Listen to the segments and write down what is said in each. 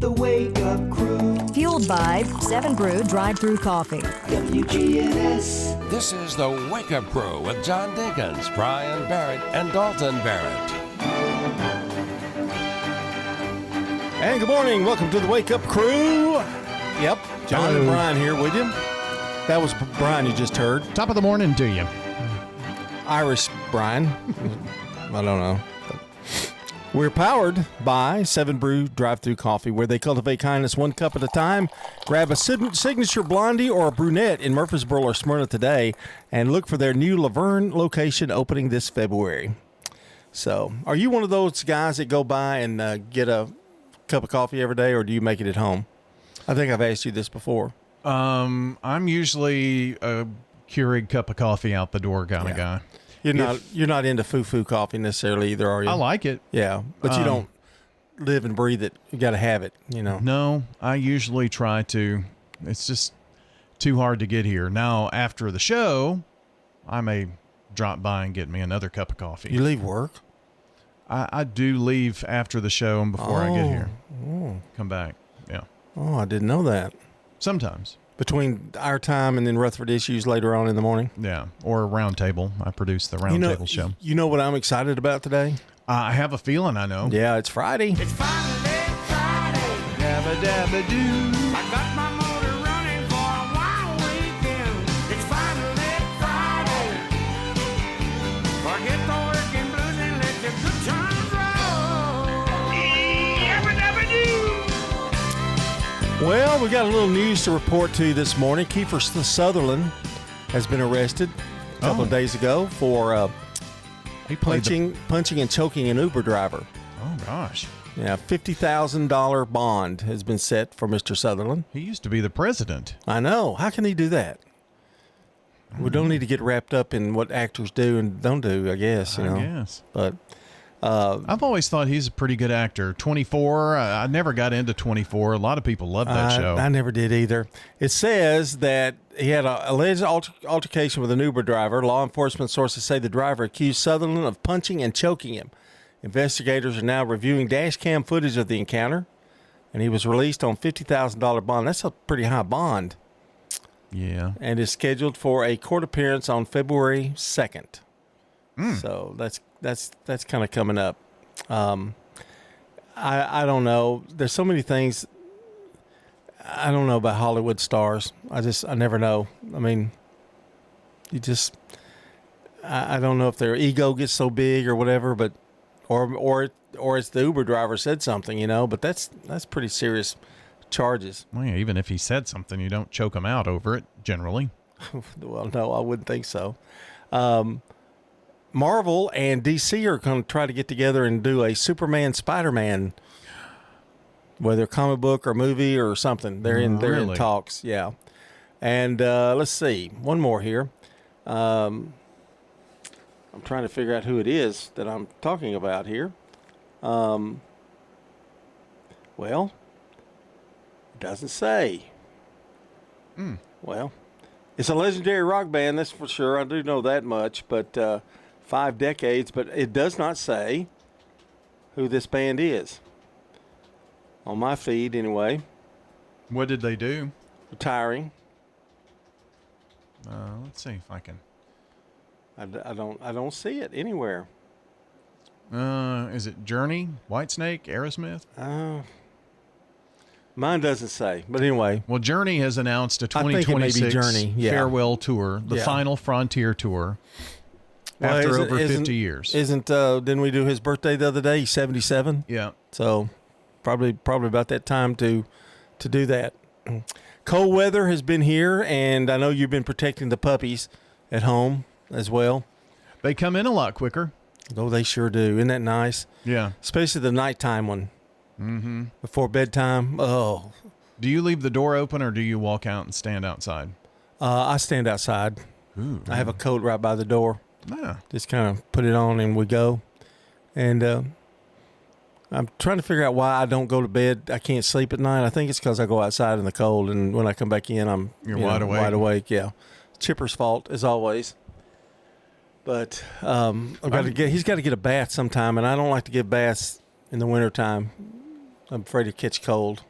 The Wake Up Crew, Fueled by 7 Brew Drive-Thru Coffee. WGNS. This is the Wake Up Crew with John Dinkins, Brian Barrett, and Dalton Barrett. And good morning. Welcome to the Wake Up Crew. Yep, John and Brian here with you. That was Brian you just heard. Top of the morning to you. Irish Brian. I don't know. We're powered by 7 Brew Drive-Thru Coffee, where they cultivate kindness one cup at a time. Grab a signature blondie or a brunette in Murfreesboro or Smyrna today, and look for their new Laverne location opening this February. So, are you one of those guys that go by and get a cup of coffee every day, or do you make it at home? I think I've asked you this before. I'm usually a Keurig cup of coffee out the door kind of guy. You're not into foo coffee necessarily either, are you? I like it. Yeah, but you don't live and breathe it. You got to have it, you know. No, I usually try to. It's just too hard to get here. Now, after the show, I may drop by and get me another cup of coffee. You leave work? I do leave after the show and before I get here. Come back. Yeah. Oh, I didn't know that. Sometimes. Between our time and then Rutherford Issues later on in the morning? Yeah. Or a round table. I produce the round table show. You know what I'm excited about today? I have a feeling I know. Yeah, it's Friday. It's finally Friday. Dabba dabba doo. I got my motor running for a wild weekend. It's finally Friday. Forget the working blues and let your good times roll. Dabba dabba doo. Well, we got a little news to report to you this morning. Kiefer Sutherland has been arrested a couple of days ago for He played punching and choking an Uber driver. Oh, gosh. Yeah, $50,000 bond has been set for Mr. Sutherland. He used to be the president. I know. How can he do that? We don't need to get wrapped up in what actors do and don't do, I guess. You know? guess. But I've always thought he's a pretty good actor. 24, I never got into 24. A lot of people love that show. I never did either. It says that he had an alleged altercation with an Uber driver. Law enforcement sources say the driver accused Sutherland of punching and choking him. Investigators are now reviewing dash cam footage of the encounter, and he was released on $50,000 bond. That's a pretty high bond. Yeah. And is scheduled for a court appearance on February 2nd. So that's kind of coming up. I don't know. There's so many things. I don't know about Hollywood stars. I never know. I mean, I don't know if their ego gets so big or whatever, but or it's the Uber driver said something, you know. But that's pretty serious charges. Well, yeah, even if he said something, you don't choke him out over it, generally. Well, no, I wouldn't think so. Marvel and DC are going to try to get together and do a Superman Spider-Man, whether comic book or movie or something. They're in talks, yeah. And let's see, one more here. I'm trying to figure out who it is that I'm talking about here. Well, it doesn't say. Well, it's a legendary rock band, that's for sure. I do know that much, but 5 decades, but it does not say who this band is. On my feed, anyway. What did they do? Retiring. Let's see if I can. I don't see it anywhere. Is it Journey, Whitesnake, Aerosmith? Mine doesn't say, but anyway. Well, Journey has announced a I think it may be 2026 Journey, yeah. farewell tour, the Final Frontier tour. Well, After over 50 years. Didn't we do his birthday the other day? He's 77. Yeah. So probably about that time to do that. Cold weather has been here, and I know you've been protecting the puppies at home as well. They come in a lot quicker. Oh, they sure do. Isn't that nice? Yeah. Especially the nighttime one. Mm-hmm. Before bedtime. Oh. Do you leave the door open or do you walk out and stand outside? I stand outside. Ooh, I have a coat right by the door. Yeah. Just kind of put it on and we go. And I'm trying to figure out why I don't go to bed. I can't sleep at night. I think it's because I go outside in the cold, and when I come back in, I'm wide awake. Wide awake, yeah. Chipper's fault, as always. But he's got to get a bath sometime, and I don't like to give baths in the wintertime. I'm afraid to catch cold.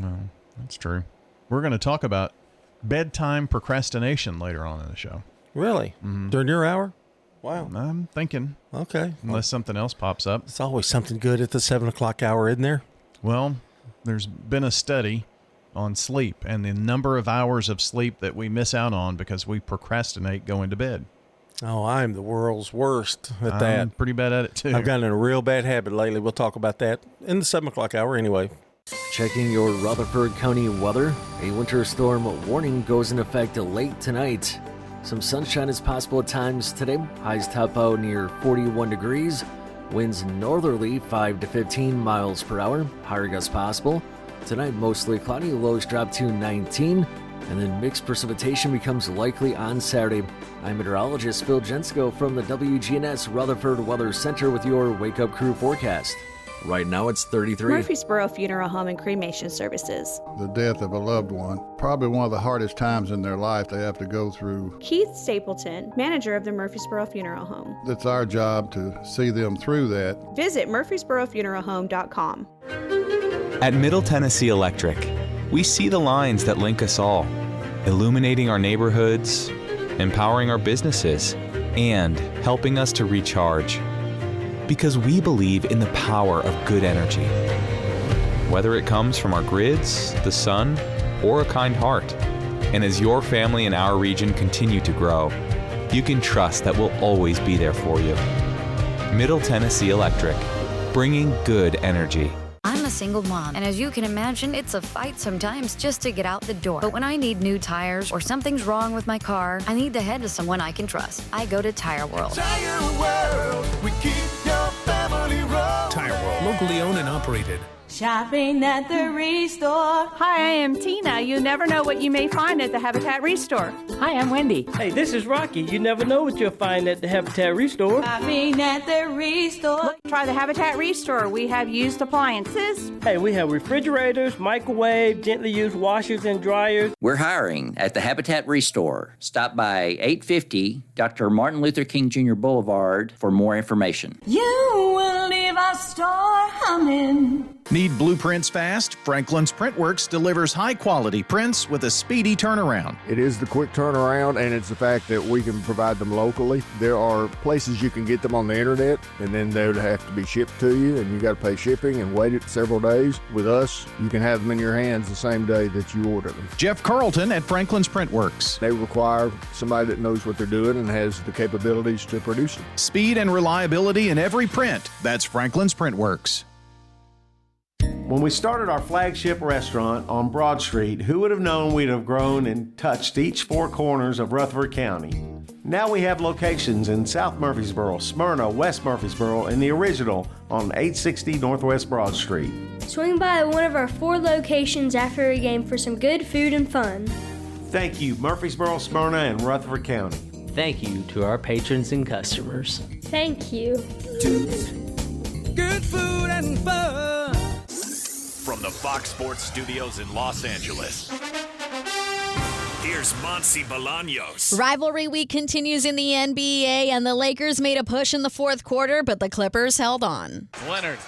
No, that's true. We're going to talk about bedtime procrastination later on in the show. Really? During your hour? Wow. I'm thinking, Okay. unless something else pops up. It's always something good at the 7 o'clock hour, isn't there? Well, there's been a study on sleep and the number of hours of sleep that we miss out on because we procrastinate going to bed. Oh, I'm the world's worst at that. I'm pretty bad at it, too. I've gotten in a real bad habit lately. We'll talk about that in the 7 o'clock hour anyway. Checking your Rutherford County weather. A winter storm warning goes in effect late tonight. Some sunshine is possible at times today. Highs top out near 41 degrees. Winds northerly 5 to 15 miles per hour. Higher gusts possible. Tonight mostly cloudy. Lows drop to 19. And then mixed precipitation becomes likely on Saturday. I'm meteorologist Phil Jensko from the WGNS Rutherford Weather Center with your Wake Up Crew forecast. Right now it's 33. Murfreesboro Funeral Home and Cremation Services. The death of a loved one, probably one of the hardest times in their life they have to go through. Keith Stapleton, manager of the Murfreesboro Funeral Home. It's our job to see them through that. Visit murfreesborofuneralhome.com. At Middle Tennessee Electric, we see the lines that link us all, illuminating our neighborhoods, empowering our businesses, and helping us to recharge. Because we believe in the power of good energy. Whether it comes from our grids, the sun, or a kind heart. And as your family and our region continue to grow, you can trust that we'll always be there for you. Middle Tennessee Electric, bringing good energy. I'm a single mom, and as you can imagine, it's a fight sometimes just to get out the door. But when I need new tires or something's wrong with my car, I need to head to someone I can trust. I go to Tire World. Tire World, we keep your family rolling. Tire World, locally owned and operated. Shopping at the Restore. Hi, I am Tina. You never know what you may find at the Habitat Restore. Hi, I'm Wendy. Hey, this is Rocky. You never know what you'll find at the Habitat Restore. Shopping at the Restore. Try the Habitat Restore. We have used appliances. Hey, we have refrigerators, microwave, gently used washers and dryers. We're hiring at the Habitat Restore. Stop by 850 Dr. Martin Luther King Jr. Boulevard for more information. You will leave our store humming. Need blueprints fast? Franklin's Printworks delivers high-quality prints with a speedy turnaround. It is the quick turnaround, and it's the fact that we can provide them locally. There are places you can get them on the internet, and then they would have to be shipped to you, and you got to pay shipping and wait it several days. With us, you can have them in your hands the same day that you order them. Jeff Carlton at Franklin's Printworks. They require somebody that knows what they're doing and has the capabilities to produce them. Speed and reliability in every print. That's Franklin's Printworks. When we started our flagship restaurant on Broad Street, who would have known we'd have grown and touched each four corners of Rutherford County? Now we have locations in South Murfreesboro, Smyrna, West Murfreesboro, and the original on 860 Northwest Broad Street. Swing by one of our 4 locations after a game for some good food and fun. Thank you, Murfreesboro, Smyrna, and Rutherford County. Thank you to our patrons and customers. Thank you. Good food and fun. From the Fox Sports Studios in Los Angeles, here's Monsi Bolaños. Rivalry week continues in the NBA, and the Lakers made a push in the fourth quarter, but the Clippers held on. Leonard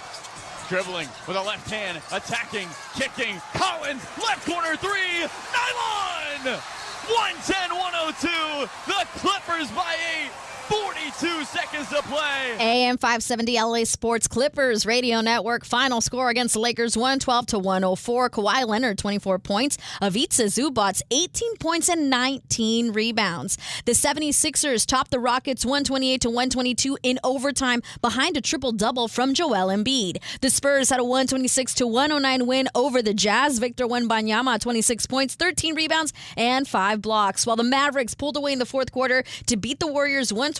dribbling with a left hand, attacking, kicking. Collins, left corner three, nylon! 110-102, the Clippers by 8. 42 seconds to play. AM 570 LA Sports Clippers Radio Network. Final score against the Lakers 112-104. Kawhi Leonard 24 points. Ivica Zubac 18 points and 19 rebounds. The 76ers topped the Rockets 128-122 in overtime behind a triple-double from Joel Embiid. The Spurs had a 126-109 win over the Jazz. Victor Wembanyama 26 points, 13 rebounds, and 5 blocks. While the Mavericks pulled away in the fourth quarter to beat the Warriors 123-115.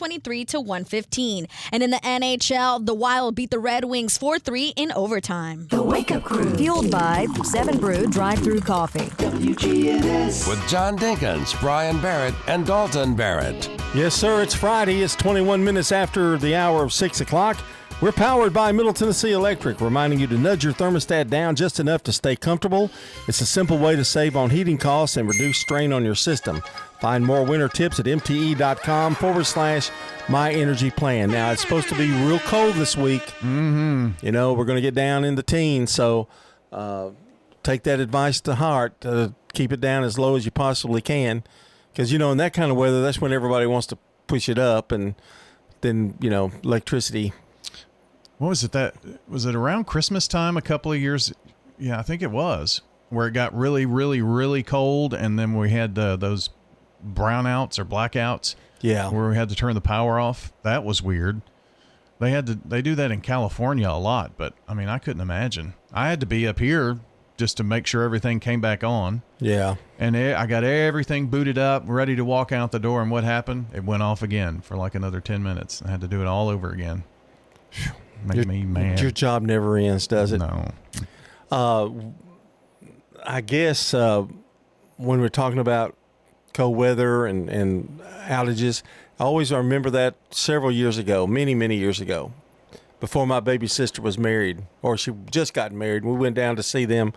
And in the NHL, the Wild beat the Red Wings 4-3 in overtime. The Wake Up Crew. Fueled by 7 Brew Drive-Thru Coffee. WGNS. With John Dinkins, Brian Barrett, and Dalton Barrett. Yes, sir. It's Friday. It's 21 minutes after the hour of 6 o'clock. We're powered by Middle Tennessee Electric, reminding you to nudge your thermostat down just enough to stay comfortable. It's a simple way to save on heating costs and reduce strain on your system. Find more winter tips at mte.com/myenergyplan. Now, it's supposed to be real cold this week. Mm-hmm. You know, we're going to get down in the teens, so take that advice to heart. Keep it down as low as you possibly can, because in that kind of weather, that's when everybody wants to push it up, and then electricity. What was it? Was it around Christmas time a couple of years? Yeah, I think it was, where it got really, really, really cold, and then we had those brownouts or blackouts. Yeah, where we had to turn the power off. That was weird. They do that in California a lot, but I mean, I couldn't imagine. I had to be up here just to make sure everything came back on. Yeah. And I got everything booted up, ready to walk out the door, and what happened? It went off again for like another 10 minutes. I had to do it all over again. Make me mad. Your job never ends, does it? No. I guess when we're talking about cold weather and outages, I always remember that several years ago, many, many years ago, before my baby sister was married, or she just got married. We went down to see them,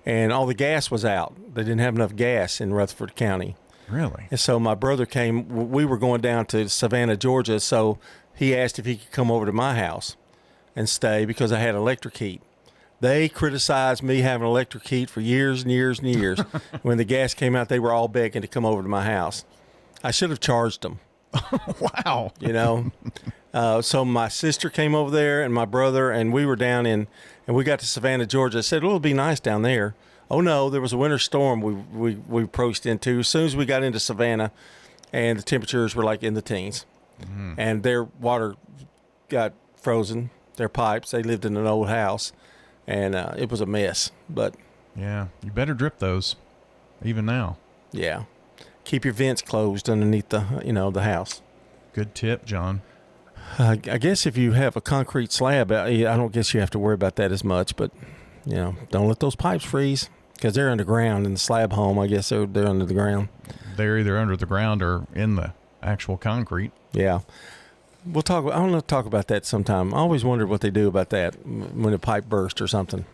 and all the gas was out. They didn't have enough gas in Rutherford County. Really? And so my brother came. We were going down to Savannah, Georgia, so he asked if he could come over to my house and stay because I had electric heat. They criticized me having electric heat for years and years and years. When the gas came out, they were all begging to come over to my house. I should have charged them. Wow. So my sister came over there and my brother, and we were down and we got to Savannah, Georgia. I said, it'll be nice down there. Oh, no, there was a winter storm we approached into as soon as we got into Savannah, and the temperatures were like in the teens. Mm-hmm. And their water got frozen, their pipes. They lived in an old house, and it was a mess. But yeah, you better drip those, even now. Yeah. Keep your vents closed underneath the house. Good tip, John. I guess if you have a concrete slab, I don't guess you have to worry about that as much. But don't let those pipes freeze because they're underground in the slab home. I guess they're under the ground. They're either under the ground or in the actual concrete. Yeah, we'll talk. I want to talk about that sometime. I always wondered what they do about that when a pipe bursts or something.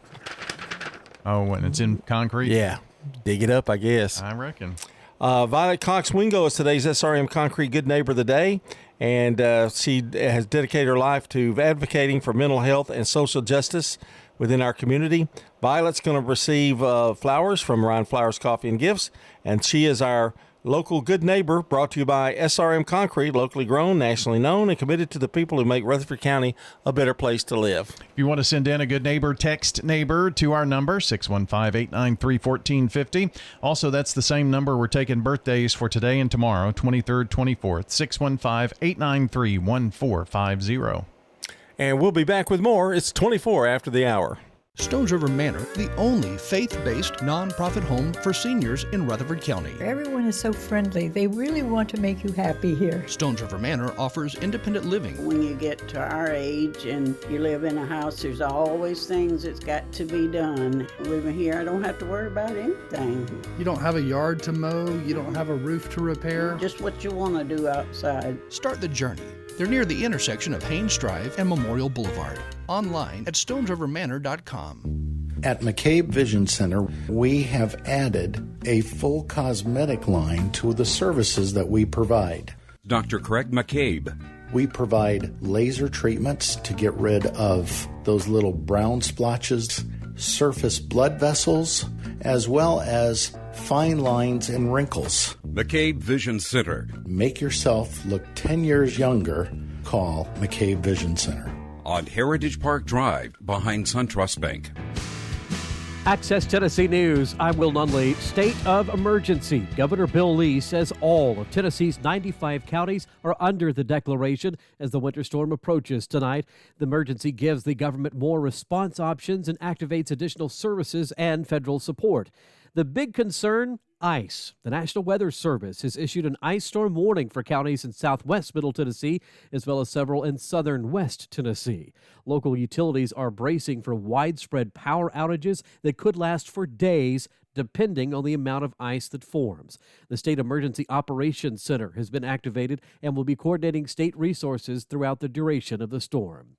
Oh, when it's in concrete? Yeah, dig it up. I guess. I reckon. Violet Cox Wingo is today's SRM Concrete Good Neighbor of the Day, and she has dedicated her life to advocating for mental health and social justice within our community. Violet's going to receive flowers from Ryan Flowers Coffee and Gifts, and she is our local good neighbor, brought to you by SRM Concrete, locally grown, nationally known, and committed to the people who make Rutherford County a better place to live. If you want to send in a good neighbor, text neighbor to our number, 615-893-1450. Also, that's the same number we're taking birthdays for today and tomorrow, 23rd, 24th, 615-893-1450. And we'll be back with more. It's 24 after the hour. Stones River Manor, the only faith-based nonprofit home for seniors in Rutherford County. Everyone is so friendly. They really want to make you happy here. Stones River Manor offers independent living. When you get to our age and you live in a house, there's always things that's got to be done. Living here, I don't have to worry about anything. You don't have a yard to mow. You don't have a roof to repair. Just what you want to do outside. Start the journey. They're near the intersection of Haynes Drive and Memorial Boulevard. Online at stonesrivermanor.com. At McCabe Vision Center, we have added a full cosmetic line to the services that we provide. Dr. Craig McCabe. We provide laser treatments to get rid of those little brown splotches, surface blood vessels, as well as fine lines and wrinkles. McCabe Vision Center. Make yourself look 10 years younger. Call McCabe Vision Center. On Heritage Park Drive, behind SunTrust Bank. Access Tennessee News, I'm Will Nunley. State of emergency. Governor Bill Lee says all of Tennessee's 95 counties are under the declaration as the winter storm approaches tonight. The emergency gives the government more response options and activates additional services and federal support. The big concern, ice. The National Weather Service has issued an ice storm warning for counties in southwest Middle Tennessee, as well as several in southern West Tennessee. Local utilities are bracing for widespread power outages that could last for days, depending on the amount of ice that forms. The State Emergency Operations Center has been activated and will be coordinating state resources throughout the duration of the storm.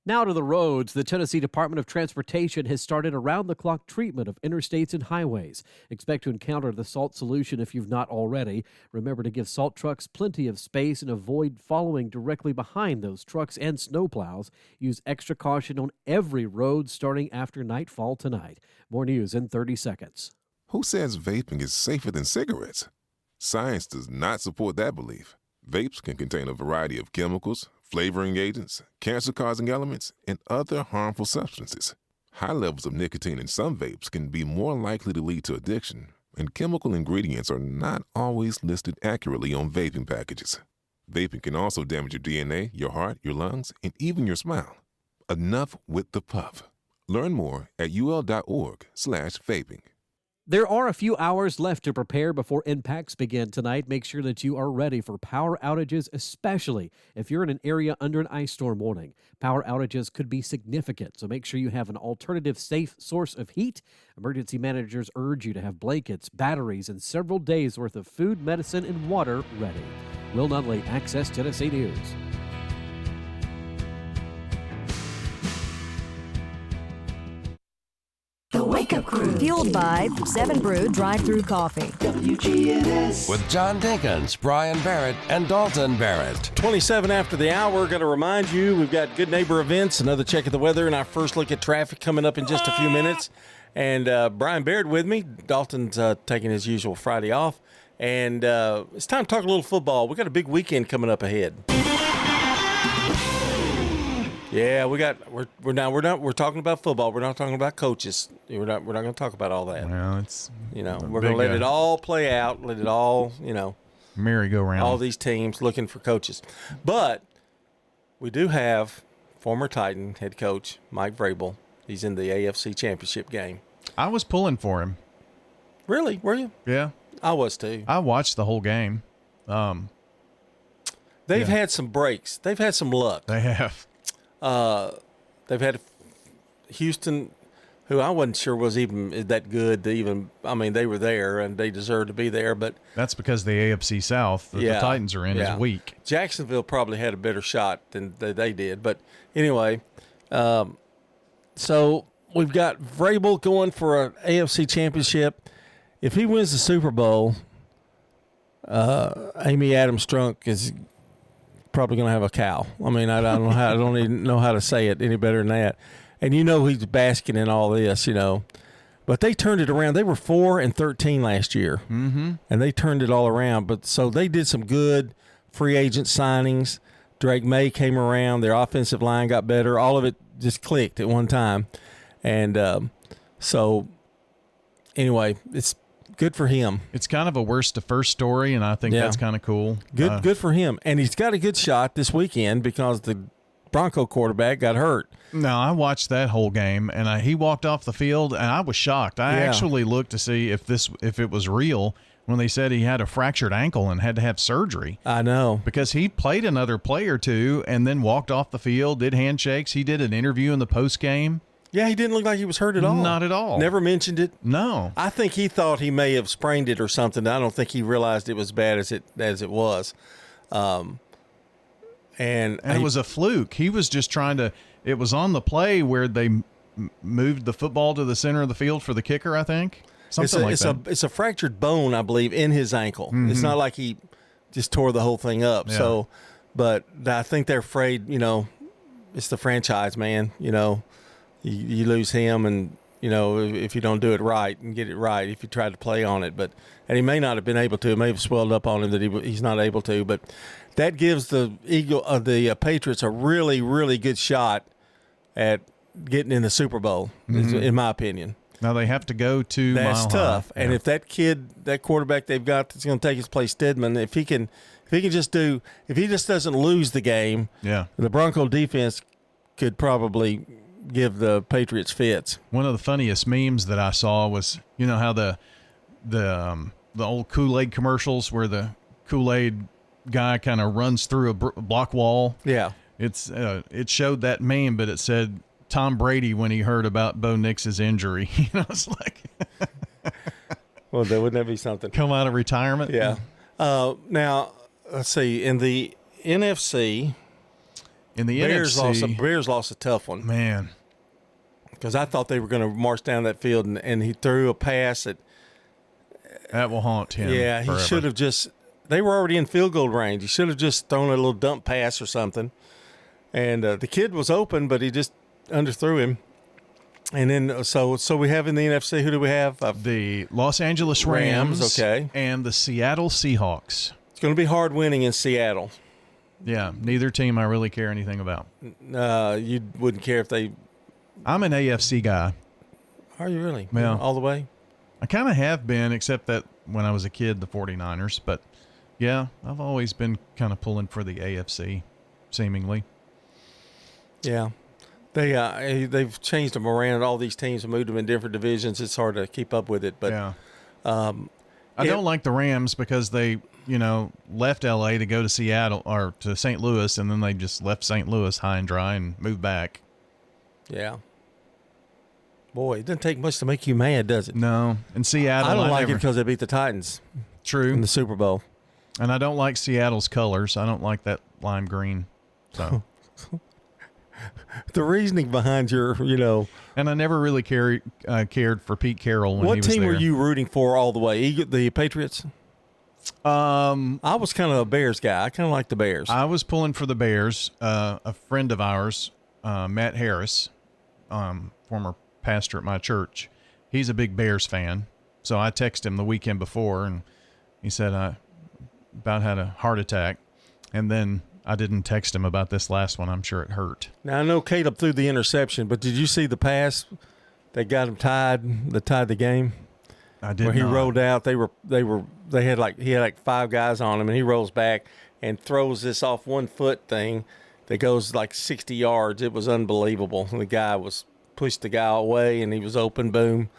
Now to the roads. The Tennessee Department of Transportation has started around-the-clock treatment of interstates and highways. Expect to encounter the salt solution if you've not already. Remember to give salt trucks plenty of space and avoid following directly behind those trucks and snowplows. Use extra caution on every road starting after nightfall tonight. More news in 30 seconds. Who says vaping is safer than cigarettes? Science does not support that belief. Vapes can contain a variety of chemicals, flavoring agents, cancer-causing elements, and other harmful substances. High levels of nicotine in some vapes can be more likely to lead to addiction, and chemical ingredients are not always listed accurately on vaping packages. Vaping can also damage your DNA, your heart, your lungs, and even your smile. Enough with the puff. Learn more at ul.org/vaping. There are a few hours left to prepare before impacts begin tonight. Make sure that you are ready for power outages, especially if you're in an area under an ice storm warning. Power outages could be significant, so make sure you have an alternative safe source of heat. Emergency managers urge you to have blankets, batteries, and several days' worth of food, medicine, and water ready. Will Nunley, Access Tennessee News. The Wake Up Crew. Fueled by 7 Brew Drive-Thru Coffee. WGNS. With John Dinkins, Brian Barrett, and Dalton Barrett. 27 after the hour. Going to remind you, we've got Good Neighbor events, another check of the weather, and our first look at traffic coming up in just a few minutes. And Brian Barrett with me. Dalton's taking his usual Friday off. And it's time to talk a little football. We got a big weekend coming up ahead. Yeah, we're talking about football. We're not talking about coaches. We're not going to talk about all that. Well, it's we're going to let it all play out. Let it all merry-go-round. All these teams looking for coaches, but we do have former Titan head coach Mike Vrabel. He's in the AFC Championship game. I was pulling for him. Really? Were you? Yeah, I was too. I watched the whole game. They've had some breaks. They've had some luck. They have. They've had Houston, who I wasn't sure was even that good to even. I mean, they were there and they deserved to be there, but that's because the AFC South that the Titans are in is weak. Jacksonville probably had a better shot than they did, but anyway, so we've got Vrabel going for an AFC Championship. If he wins the Super Bowl, Amy Adams Strunk is probably going to have a cow. I mean, I don't even know how to say it any better than that. And he's basking in all this, But they turned it around. They were 4-13 last year, and they turned it all around. But so they did some good free agent signings. Drake May came around. Their offensive line got better. All of it just clicked at one time. And so anyway, it's good for him. It's kind of a worst to first story, and I think that's kind of cool. Good for him. And he's got a good shot this weekend because the Bronco quarterback got hurt. No, I watched that whole game, and he walked off the field, and I was shocked. I actually looked to see if it was real when they said he had a fractured ankle and had to have surgery. I know. Because he played another play or two and then walked off the field, did handshakes. He did an interview in the postgame. Yeah, he didn't look like he was hurt at all. Not at all. Never mentioned it. No. I think he thought he may have sprained it or something. I don't think he realized it was as bad as it was. And it was a fluke. He was just trying to – it was on the play where they moved the football to the center of the field for the kicker, I think. Something like that. It's a fractured bone, I believe, in his ankle. Mm-hmm. It's not like he just tore the whole thing up. Yeah. So, but I think they're afraid, it's the franchise, man, You lose him, and if you don't do it right and get it right, if you try to play on it, and he may not have been able to, it may have swelled up on him that he's not able to, but that gives the Patriots a really, really good shot at getting in the Super Bowl, in my opinion. Now they have to go to That's Mile tough, High. and if that quarterback they've got that's going to take his place, Stidham, if he just doesn't lose the game, the Bronco defense could probably give the Patriots fits. One of the funniest memes that I saw was, how the old Kool-Aid commercials where the Kool-Aid guy kind of runs through a block wall. Yeah, it showed that meme, but it said Tom Brady when he heard about Bo Nix's injury. It's like, well, wouldn't that be something? Come out of retirement. Yeah. Now let's see in the NFC. In the Bears lost a tough one. Man. Because I thought they were going to march down that field, and he threw a pass that will haunt him. Yeah, forever. he should have just – they were already in field goal range. He should have just thrown a little dump pass or something. And the kid was open, but he just underthrew him. And then so we have in the NFC, who do we have? The Los Angeles Rams, okay, and the Seattle Seahawks. It's going to be hard winning in Seattle. Yeah, neither team I really care anything about. You wouldn't care if they – I'm an AFC guy. Are you really? Yeah. All the way? I kind of have been, except that when I was a kid, the 49ers. But, yeah, I've always been kind of pulling for the AFC, seemingly. Yeah. They've changed them around. All these teams have moved them in different divisions. It's hard to keep up with it. But yeah. I don't like the Rams because they, left L.A. to go to Seattle or to St. Louis, and then they just left St. Louis high and dry and moved back. Yeah. Boy, it doesn't take much to make you mad, does it? No. In Seattle, I don't like it because they beat the Titans. True. In the Super Bowl. And I don't like Seattle's colors. I don't like that lime green. So the reasoning behind your, And I never really cared for Pete Carroll when he was there. What team were you rooting for all the way? The Patriots? I was kind of a Bears guy. I kind of like the Bears. I was pulling for the Bears. A friend of ours, Matt Harris, former pastor at my church, he's a big Bears fan. So I texted him the weekend before, and he said I about had a heart attack. And then I didn't text him about this last one. I'm sure it hurt. Now, I know Caleb threw the interception, but did you see the pass that got him that tied the game? I did. Where he rolled out, he had like 5 guys on him, and he rolls back and throws this off 1 foot thing that goes like 60 yards. It was unbelievable. And the guy pushed the guy away, and he was open. Boom.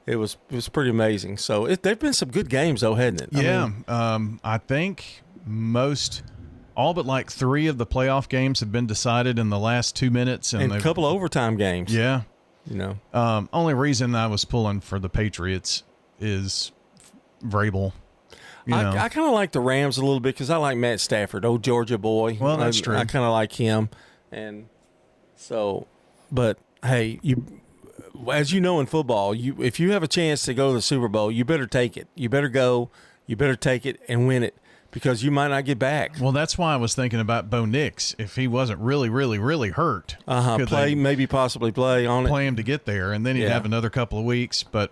It was pretty amazing. So they've been some good games, though, hasn't it? Yeah. I think all but like 3 of the playoff games have been decided in the last 2 minutes, and a couple of overtime games. Yeah. Only reason I was pulling for the Patriots is Vrabel. I kind of like the Rams a little bit because I like Matt Stafford, old Georgia boy. Well, that's true. I kind of like him, and so. But hey, as you know in football, if you have a chance to go to the Super Bowl, you better take it. You better go. You better take it and win it because you might not get back. Well, that's why I was thinking about Bo Nix. If he wasn't really, really, really hurt, possibly play on it. Play him to get there, and then he'd have another couple of weeks. But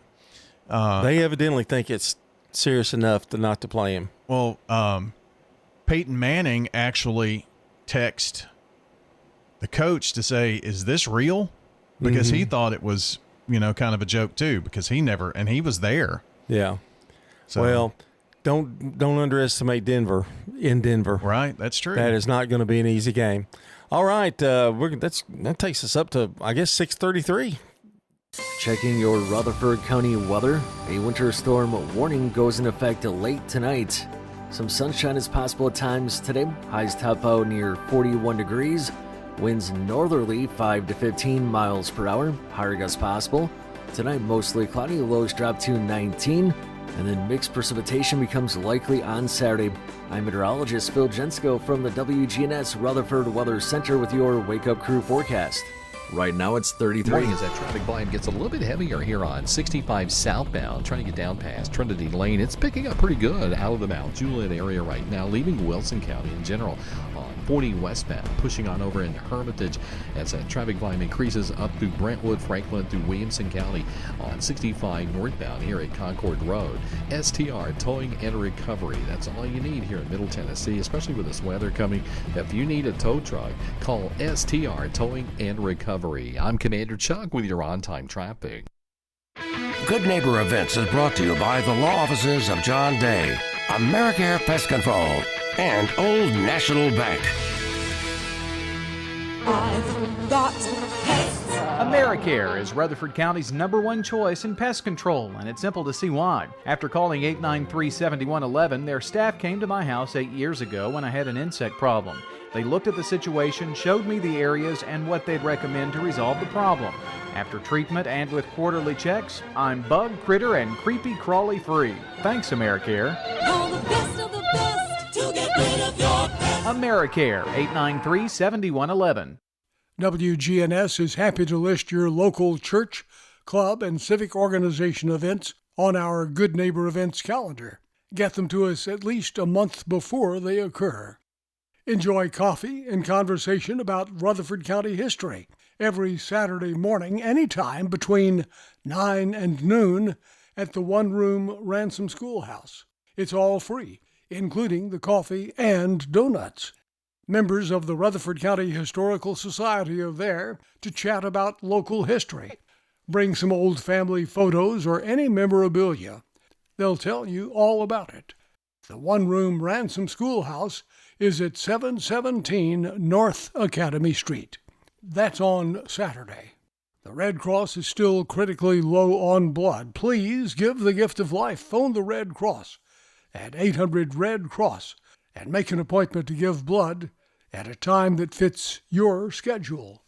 they evidently think it's serious enough not to play him. Well, Peyton Manning actually texted the coach to say, "Is this real?" Because he thought it was, kind of a joke too. Because he was there. Yeah. So, well, don't underestimate Denver in Denver. Right, that's true. That is not going to be an easy game. All right, that takes us up to, I guess, 6:33. Checking your Rutherford County weather. A winter storm warning goes in effect late tonight. Some sunshine is possible at times today. Highs top out near 41 degrees. Winds northerly 5 to 15 miles per hour. Higher gusts possible. Tonight mostly cloudy. Lows drop to 19. And then mixed precipitation becomes likely on Saturday. I'm meteorologist Phil Jensko from the WGNS Rutherford Weather Center with your Wake Up Crew forecast. Right now it's 33. Morning as that traffic volume gets a little bit heavier here on 65 southbound, trying to get down past Trinity Lane. It's picking up pretty good out of the Mount Juliet area right now, leaving Wilson County in general. On 40 westbound, pushing on over into Hermitage as that traffic volume increases up through Brentwood, Franklin, through Williamson County. On 65 northbound here at Concord Road. STR Towing and Recovery. That's all you need here in Middle Tennessee, especially with this weather coming. If you need a tow truck, call STR Towing and Recovery. I'm Commander Chuck with your on-time traffic. Good Neighbor Events is brought to you by the law offices of John Day, AmeriCare Pest Control, and Old National Bank. I've got pests. AmeriCare is Rutherford County's #1 choice in pest control, and it's simple to see why. After calling 893-7111, their staff came to my house 8 years ago when I had an insect problem. They looked at the situation, showed me the areas and what they'd recommend to resolve the problem. After treatment and with quarterly checks, I'm bug, critter, and creepy crawly free. Thanks, AmeriCare. Call the best of the best to get rid of your pest. AmeriCare, 893-7111. WGNS is happy to list your local church, club, and civic organization events on our Good Neighbor Events calendar. Get them to us at least a month before they occur. Enjoy coffee and conversation about Rutherford County history every Saturday morning, anytime between 9 and noon at the one-room Ransom Schoolhouse. It's all free, including the coffee and donuts. Members of the Rutherford County Historical Society are there to chat about local history. Bring some old family photos or any memorabilia. They'll tell you all about it. The one-room Ransom Schoolhouse is at 717 North Academy Street. That's on Saturday. The Red Cross is still critically low on blood. Please give the gift of life. Phone the Red Cross at 800-RED-CROSS and make an appointment to give blood at a time that fits your schedule.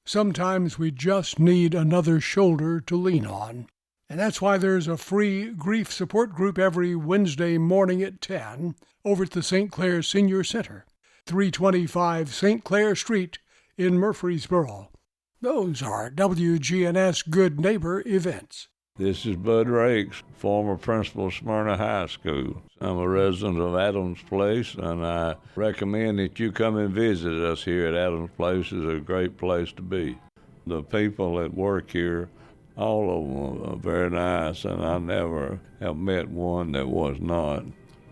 Sometimes we just need another shoulder to lean on. And that's why there's a free grief support group every Wednesday morning at 10 over at the St. Clair Senior Center, 325 St. Clair Street in Murfreesboro. Those are WGNS Good Neighbor events. This is Bud Rakes, former principal of Smyrna High School. I'm a resident of Adams Place, and I recommend that you come and visit us here at Adams Place. It's a great place to be. The people that work here, all of them are very nice, and I never have met one that was not.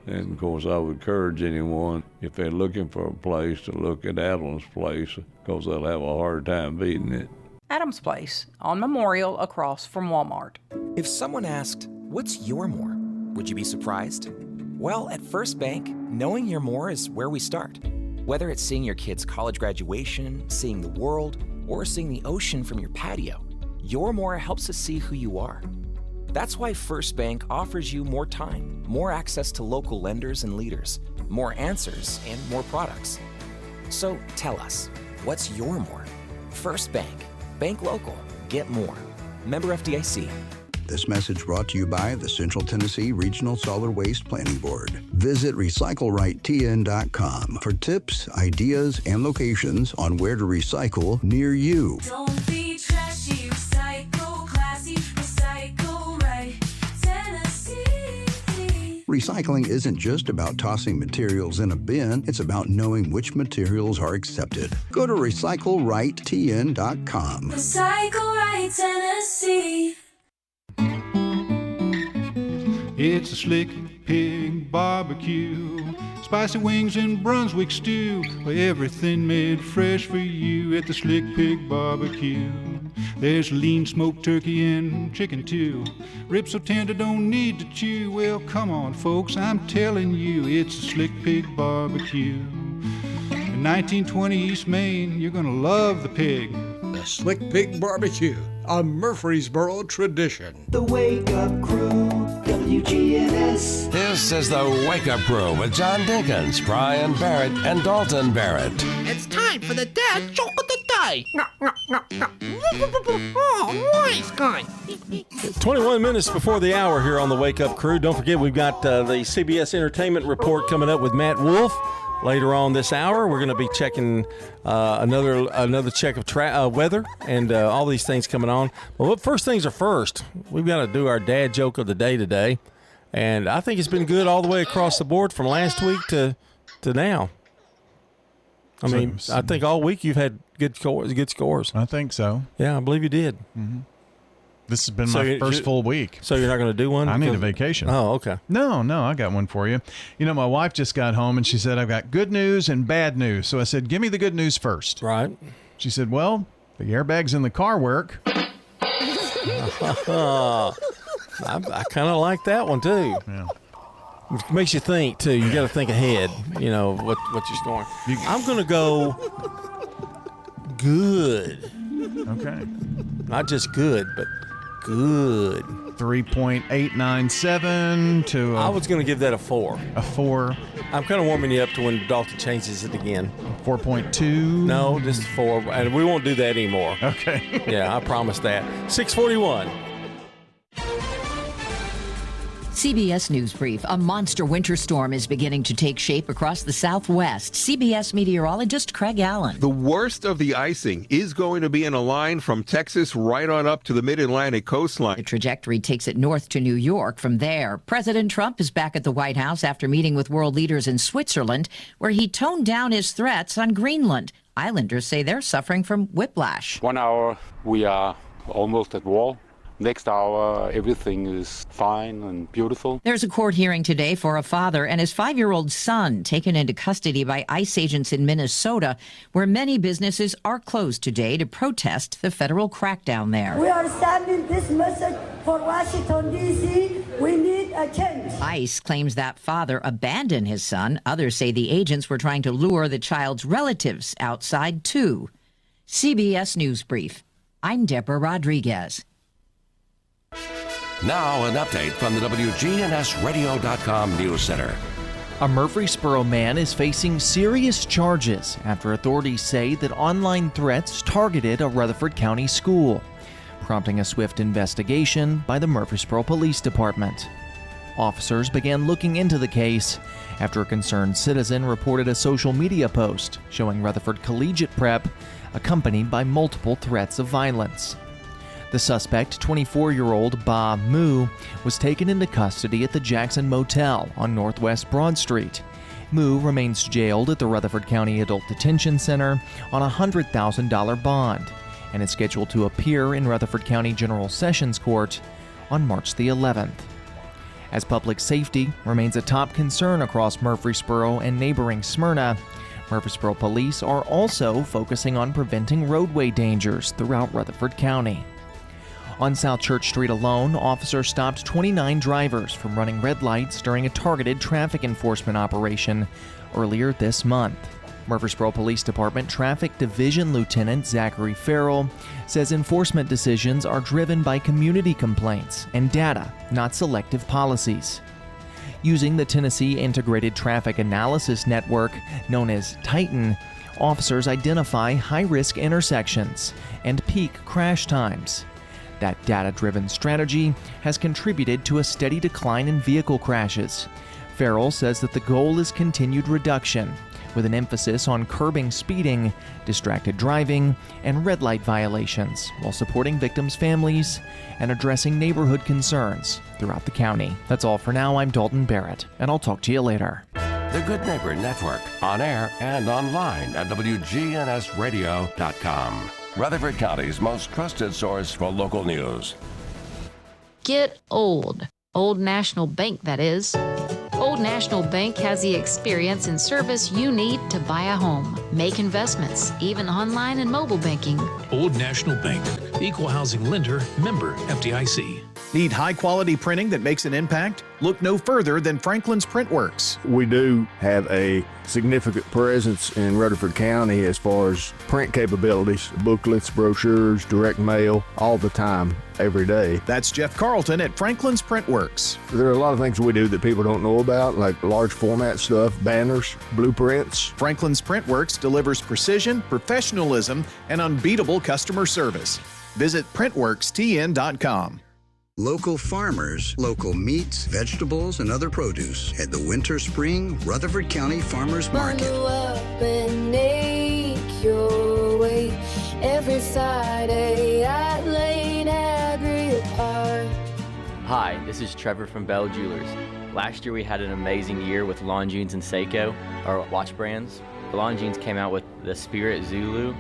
And, of course, I would encourage anyone, if they're looking for a place, to look at Adams Place, because they'll have a hard time beating it. Adams Place, on Memorial across from Walmart. If someone asked, "What's your more?" would you be surprised? Well, at First Bank, knowing your more is where we start. Whether it's seeing your kid's college graduation, seeing the world, or seeing the ocean from your patio, your more helps us see who you are. That's why First Bank offers you more time, more access to local lenders and leaders, more answers, and more products. So tell us, what's your more? First Bank. Bank local. Get more. Member FDIC. This message brought to you by the Central Tennessee Regional Solid Waste Planning Board. Visit RecycleRightTN.com for tips, ideas, and locations on where to recycle near you. Don't be trashy, recycle classy, recycle right, Tennessee. Recycling isn't just about tossing materials in a bin, it's about knowing which materials are accepted. Go to RecycleRightTN.com. Recycle right, Tennessee. It's a Slick Pig barbecue, spicy wings and Brunswick stew, everything made fresh for you at the Slick Pig barbecue. There's lean smoked turkey and chicken too, ribs so tender don't need to chew. Well, come on folks, I'm telling you, it's a Slick Pig barbecue. In 1920 East Main, you're gonna love the pig. The Slick Pig Barbecue, a Murfreesboro tradition. The Wake Up Crew, WGNS. This is the Wake Up Crew with John Dinkins, Brian Barrett, and Dalton Barrett. It's time for the dad joke of the day. Oh, nice guy. 21 minutes before the hour here on the Wake Up Crew. Don't forget, we've got the CBS Entertainment Report coming up with Matt Wolf. Later on this hour, we're going to be checking another check of weather and all these things coming on. Well, first things are first. We've got to do our dad joke of the day today. And I think it's been good all the way across the board from last week to now. I mean, I think all week you've had good scores. I think so. Yeah, I believe you did. Mm-hmm. This has been my first full week. So you're not going to do one? I need a vacation. Oh, okay. No, I got one for you. You know, my wife just got home and she said, I've got good news and bad news. So I said, give me the good news first. Right. She said, well, the airbags in the car work. I kind of like that one, too. Yeah. It makes you think, too. You got to think ahead, you know, what you're scoring. I'm going to go good. Okay. Not just good, but good. 3.897 to I was going to give that a 4. A 4. I'm kind of warming you up to when Dalton changes it again. 4.2. No, just 4. And we won't do that anymore. Okay. Yeah, I promise that. 641. CBS News Brief. A monster winter storm is beginning to take shape across the Southwest. CBS meteorologist Craig Allen. The worst of the icing is going to be in a line from Texas right on up to the mid-Atlantic coastline. The trajectory takes it north to New York. From there, President Trump is back at the White House after meeting with world leaders in Switzerland, where he toned down his threats on Greenland. Islanders say they're suffering from whiplash. 1 hour, we are almost at war. Next hour, everything is fine and beautiful. There's a court hearing today for a father and his 5-year-old son taken into custody by ICE agents in Minnesota, where many businesses are closed today to protest the federal crackdown there. We are sending this message for Washington, D.C. We need a change. ICE claims that father abandoned his son. Others say the agents were trying to lure the child's relatives outside, too. CBS News Brief. I'm Deborah Rodriguez. Now an update from the WGNSradio.com News Center. A Murfreesboro man is facing serious charges after authorities say that online threats targeted a Rutherford County school, prompting a swift investigation by the Murfreesboro Police Department. Officers began looking into the case after a concerned citizen reported a social media post showing Rutherford Collegiate Prep accompanied by multiple threats of violence. The suspect, 24-year-old Ba Mu, was taken into custody at the Jackson Motel on Northwest Broad Street. Mu remains jailed at the Rutherford County Adult Detention Center on a $100,000 bond and is scheduled to appear in Rutherford County General Sessions Court on March the 11th. As public safety remains a top concern across Murfreesboro and neighboring Smyrna, Murfreesboro police are also focusing on preventing roadway dangers throughout Rutherford County. On South Church Street alone, officers stopped 29 drivers from running red lights during a targeted traffic enforcement operation earlier this month. Murfreesboro Police Department Traffic Division Lieutenant Zachary Farrell says enforcement decisions are driven by community complaints and data, not selective policies. Using the Tennessee Integrated Traffic Analysis Network, known as Titan, officers identify high-risk intersections and peak crash times. That data-driven strategy has contributed to a steady decline in vehicle crashes. Farrell says that the goal is continued reduction, with an emphasis on curbing speeding, distracted driving, and red light violations, while supporting victims' families and addressing neighborhood concerns throughout the county. That's all for now. I'm Dalton Barrett, and I'll talk to you later. The Good Neighbor Network, on air and online at WGNSradio.com. Rutherford County's most trusted source for local news. Get old. Old National Bank, that is. Old National Bank has the experience and service you need to buy a home, make investments, even online and mobile banking. Old National Bank, equal housing lender, member FDIC. Need high-quality printing that makes an impact? Look no further than Franklin's Printworks. We do have a significant presence in Rutherford County as far as print capabilities, booklets, brochures, direct mail, all the time, every day. That's Jeff Carlton at Franklin's Printworks. There are a lot of things we do that people don't know about, like large format stuff, banners, blueprints. Franklin's Printworks delivers precision, professionalism, and unbeatable customer service. Visit printworkstn.com. Local farmers, local meats, vegetables, and other produce at the Winter Spring Rutherford County Farmers Market. Bundle up and make your way every Friday at Lane Agri Park. Hi, this is Trevor from Bell Jewelers. Last year we had an amazing year with Longines and Seiko, our watch brands. Longines came out with the Spirit Zulu,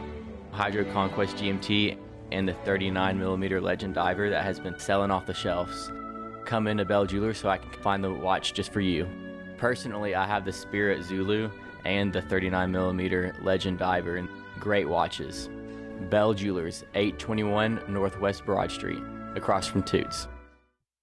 Hydro Conquest GMT, and the 39mm Legend Diver that has been selling off the shelves. Come into Bell Jewelers so I can find the watch just for you. Personally, I have the Spirit Zulu and the 39mm Legend Diver, and great watches. Bell Jewelers, 821 Northwest Broad Street, across from Toots.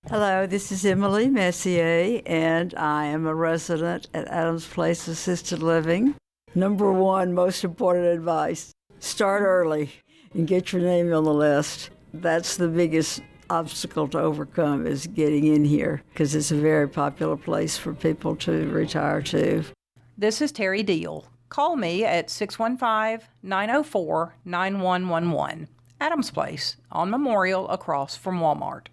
Hello, this is Emily Messier, and I am a resident at Adams Place Assisted Living. Number one, most important advice, start early and get your name on the list. That's the biggest obstacle to overcome, is getting in here, because it's a very popular place for people to retire to. This is Terry Deal. Call me at 615-904-9111. Adams Place on Memorial across from Walmart.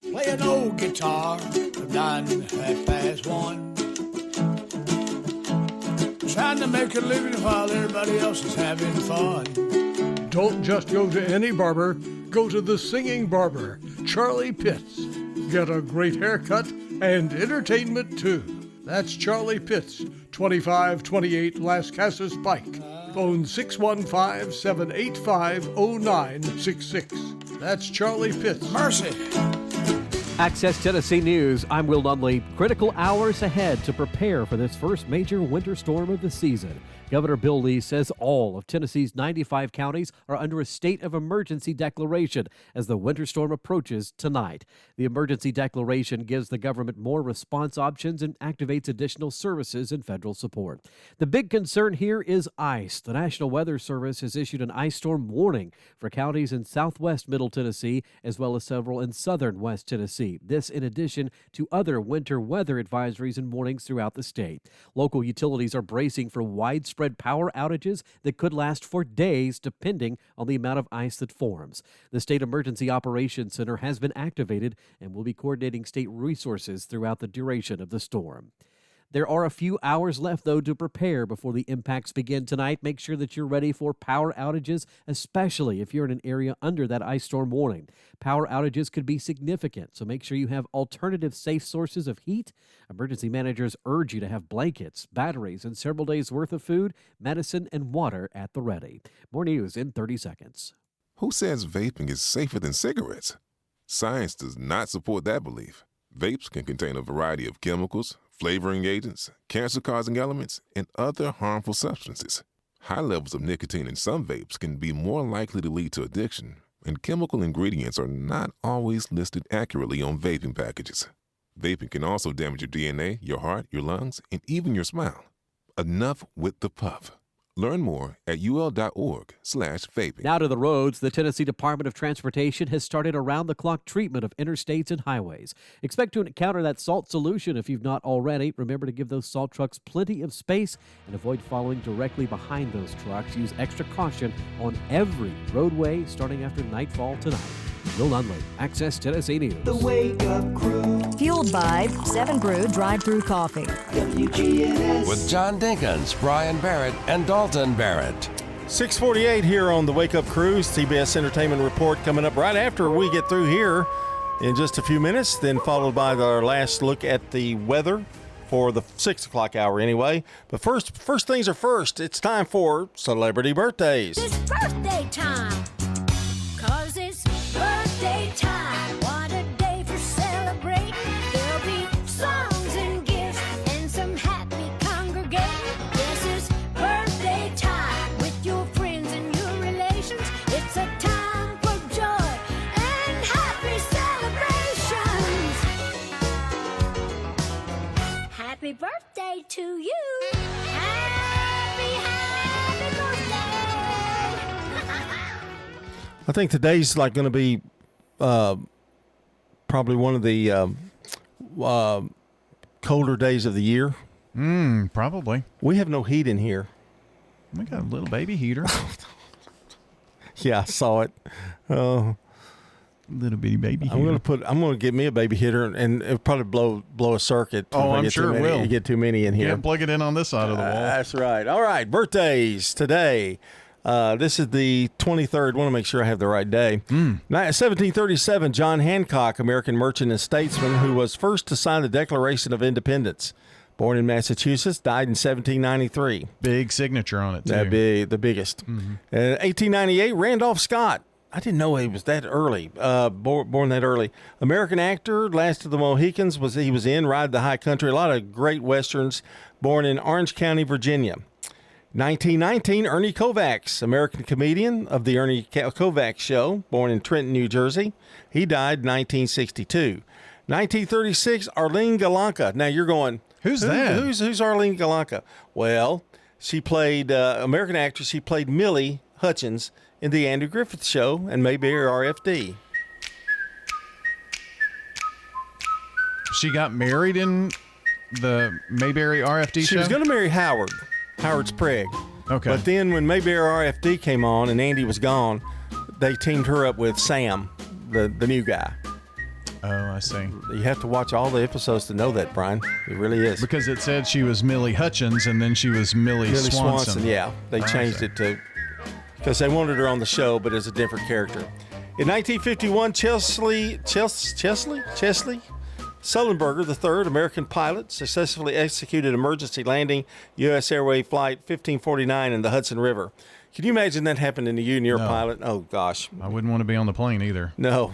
Play an old guitar of 1:30. Trying to make a living while everybody else is having fun. Don't just go to any barber. Go to the singing barber, Charlie Pitts. Get a great haircut and entertainment too. That's Charlie Pitts, 2528 Las Casas Pike. Phone 615-785-0966. That's Charlie Pitts. Mercy. Access Tennessee News, I'm Will Nunley. Critical hours ahead to prepare for this first major winter storm of the season. Governor Bill Lee says all of Tennessee's 95 counties are under a state of emergency declaration as the winter storm approaches tonight. The emergency declaration gives the government more response options and activates additional services and federal support. The big concern here is ice. The National Weather Service has issued an ice storm warning for counties in southwest Middle Tennessee as well as several in southern West Tennessee. This in addition to other winter weather advisories and warnings throughout the state. Local utilities are bracing for widespread power outages that could last for days depending on the amount of ice that forms. The State Emergency Operations Center has been activated and will be coordinating state resources throughout the duration of the storm. There are a few hours left, though, to prepare before the impacts begin tonight. Make sure that you're ready for power outages, especially if you're in an area under that ice storm warning. Power outages could be significant, so make sure you have alternative safe sources of heat. Emergency managers urge you to have blankets, batteries, and several days' worth of food, medicine, and water at the ready. More news in 30 seconds. Who says vaping is safer than cigarettes? Science does not support that belief. Vapes can contain a variety of chemicals, flavoring agents, cancer-causing elements, and other harmful substances. High levels of nicotine in some vapes can be more likely to lead to addiction, and chemical ingredients are not always listed accurately on vaping packages. Vaping can also damage your DNA, your heart, your lungs, and even your smile. Enough with the puff. Learn more at ul.org/vaping. Now to the roads. The Tennessee Department of Transportation has started around-the-clock treatment of interstates and highways. Expect to encounter that salt solution if you've not already. Remember to give those salt trucks plenty of space and avoid following directly behind those trucks. Use extra caution on every roadway starting after nightfall tonight. Will Nunley, Access Tennessee News. The Wake Up Crew. Fueled by 7 Brew Drive-Thru Coffee. WGNS. With John Dinkins, Brian Barrett, and Dalton Barrett. 6:48 here on the Wake Up Cruise. CBS Entertainment Report coming up right after we get through here in just a few minutes, then followed by our last look at the weather for the 6 o'clock hour anyway. But first things are first. It's time for Celebrity Birthdays. It's birthday time. 'Cause it's birthday time. What a day for celebrating. There'll be songs and gifts and some happy congregating. This is birthday time with your friends and your relations. It's a time for joy and happy celebrations. Happy birthday to you. Happy birthday. I think today's like going to be probably one of the colder days of the year. Probably. We have no heat in here. We got a little baby heater. Yeah, I saw it. Little bitty baby heater. I'm gonna get me a baby heater, and it'll probably blow a circuit. Oh, I'm sure it will. You get too many in here. Yeah, plug it in on this side of the wall. That's right. All right, birthdays today. This is the 23rd. Want to make sure I have the right day. 1737, John Hancock, American merchant and statesman, who was first to sign the Declaration of Independence. Born in Massachusetts, died in 1793. Big signature on it, too. The biggest. 1898, Randolph Scott. I didn't know he was that early, born that early. American actor, Last of the Mohicans, he was in Ride the High Country, a lot of great westerns. Born in Orange County, Virginia. 1919, Ernie Kovacs, American comedian of the Ernie Kovacs Show, born in Trenton, New Jersey. He died in 1962. 1936, Arlene Galanka. Now you're going, who's that? Who's Arlene Galanka? Well, she played American actress. She played Millie Hutchins in the Andrew Griffith Show and Mayberry RFD. She got married in the Mayberry RFD show? She was going to marry Howard Sprague. Okay. But then when Mayberry RFD came on and Andy was gone, they teamed her up with Sam, the new guy. Oh, I see. You have to watch all the episodes to know that, Brian. It really is. Because it said she was Millie Hutchins, and then she was Millie Swanson. Yeah, they changed it to because they wanted her on the show, but as a different character. In 1951, Chesley Sullenberger III, American pilot, successfully executed emergency landing U.S. Airway Flight 1549 in the Hudson River. Can you imagine that happening to you and you're a pilot? Oh, gosh. I wouldn't want to be on the plane either. No.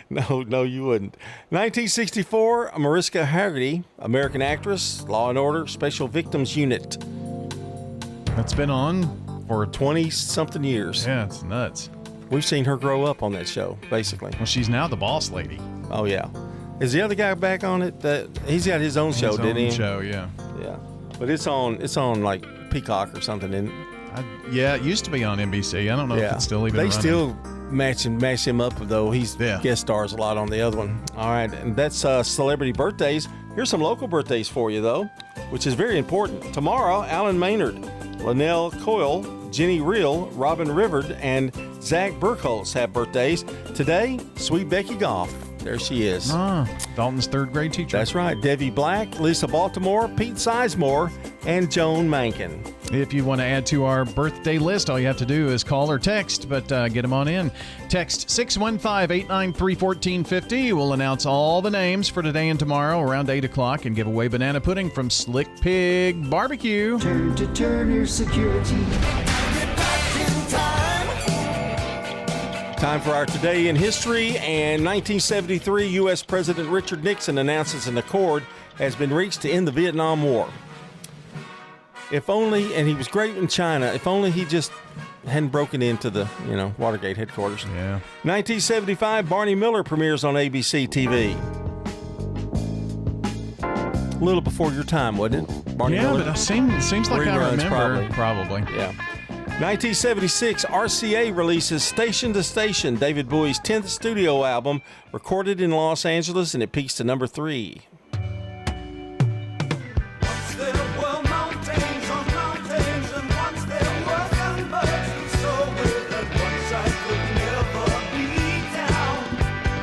No, you wouldn't. 1964, Mariska Hargitay, American actress, Law and Order, Special Victims Unit. That's been on for 20-something years. Yeah, it's nuts. We've seen her grow up on that show, basically. Well, she's now the boss lady. Oh, yeah. Is the other guy back on it? He's got his own show, didn't he? His own show, yeah. Yeah. But it's on like Peacock or something, isn't it? Yeah, it used to be on NBC. I don't know if it's still even They running. still match him up, though. He's guest stars a lot on the other one. All right, and that's celebrity birthdays. Here's some local birthdays for you, though, which is very important. Tomorrow, Alan Maynard, Linnell Coyle, Jenny Reel, Robin Rivard, and Zach Burkholz have birthdays. Today, sweet Becky Goff. There she is. Dalton's third grade teacher. That's right. Debbie Black, Lisa Baltimore, Pete Sizemore, and Joan Mankin. If you want to add to our birthday list, all you have to do is call or text, but get them on in. Text 615-893-1450. We'll announce all the names for today and tomorrow around 8 o'clock and give away banana pudding from Slick Pig Barbecue. Turn to Turner Security. Time for our Today in History, and 1973, U.S. President Richard Nixon announces an accord has been reached to end the Vietnam War. If only, and he was great in China, if only he just hadn't broken into the, Watergate headquarters. Yeah. 1975, Barney Miller premieres on ABC TV. A little before your time, wasn't it? Barney Miller? But it seems like I Reruns, remember. Probably. Yeah. 1976, RCA releases Station to Station, David Bowie's 10th studio album, recorded in Los Angeles, and it peaks to number 3.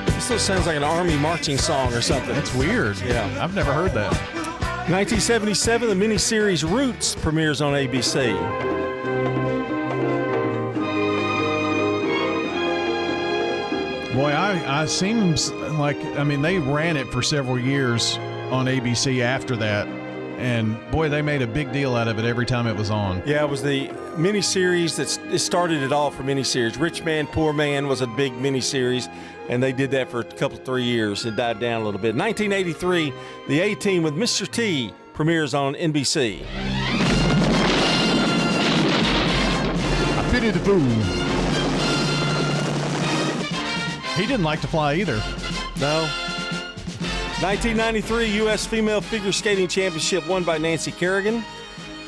This still sounds like an army marching song or something. That's weird. Yeah. I've never heard that. 1977, the miniseries Roots premieres on ABC. Boy, I seems like, they ran it for several years on ABC after that. And boy, they made a big deal out of it every time it was on. Yeah, it was the miniseries it started it all for miniseries. Rich Man, Poor Man was a big miniseries, and they did that for a couple, 3 years. It died down a little bit. 1983, The A-Team with Mr. T premieres on NBC. I pity the fool. He didn't like to fly either. No. 1993, U.S. Female Figure Skating Championship won by Nancy Kerrigan.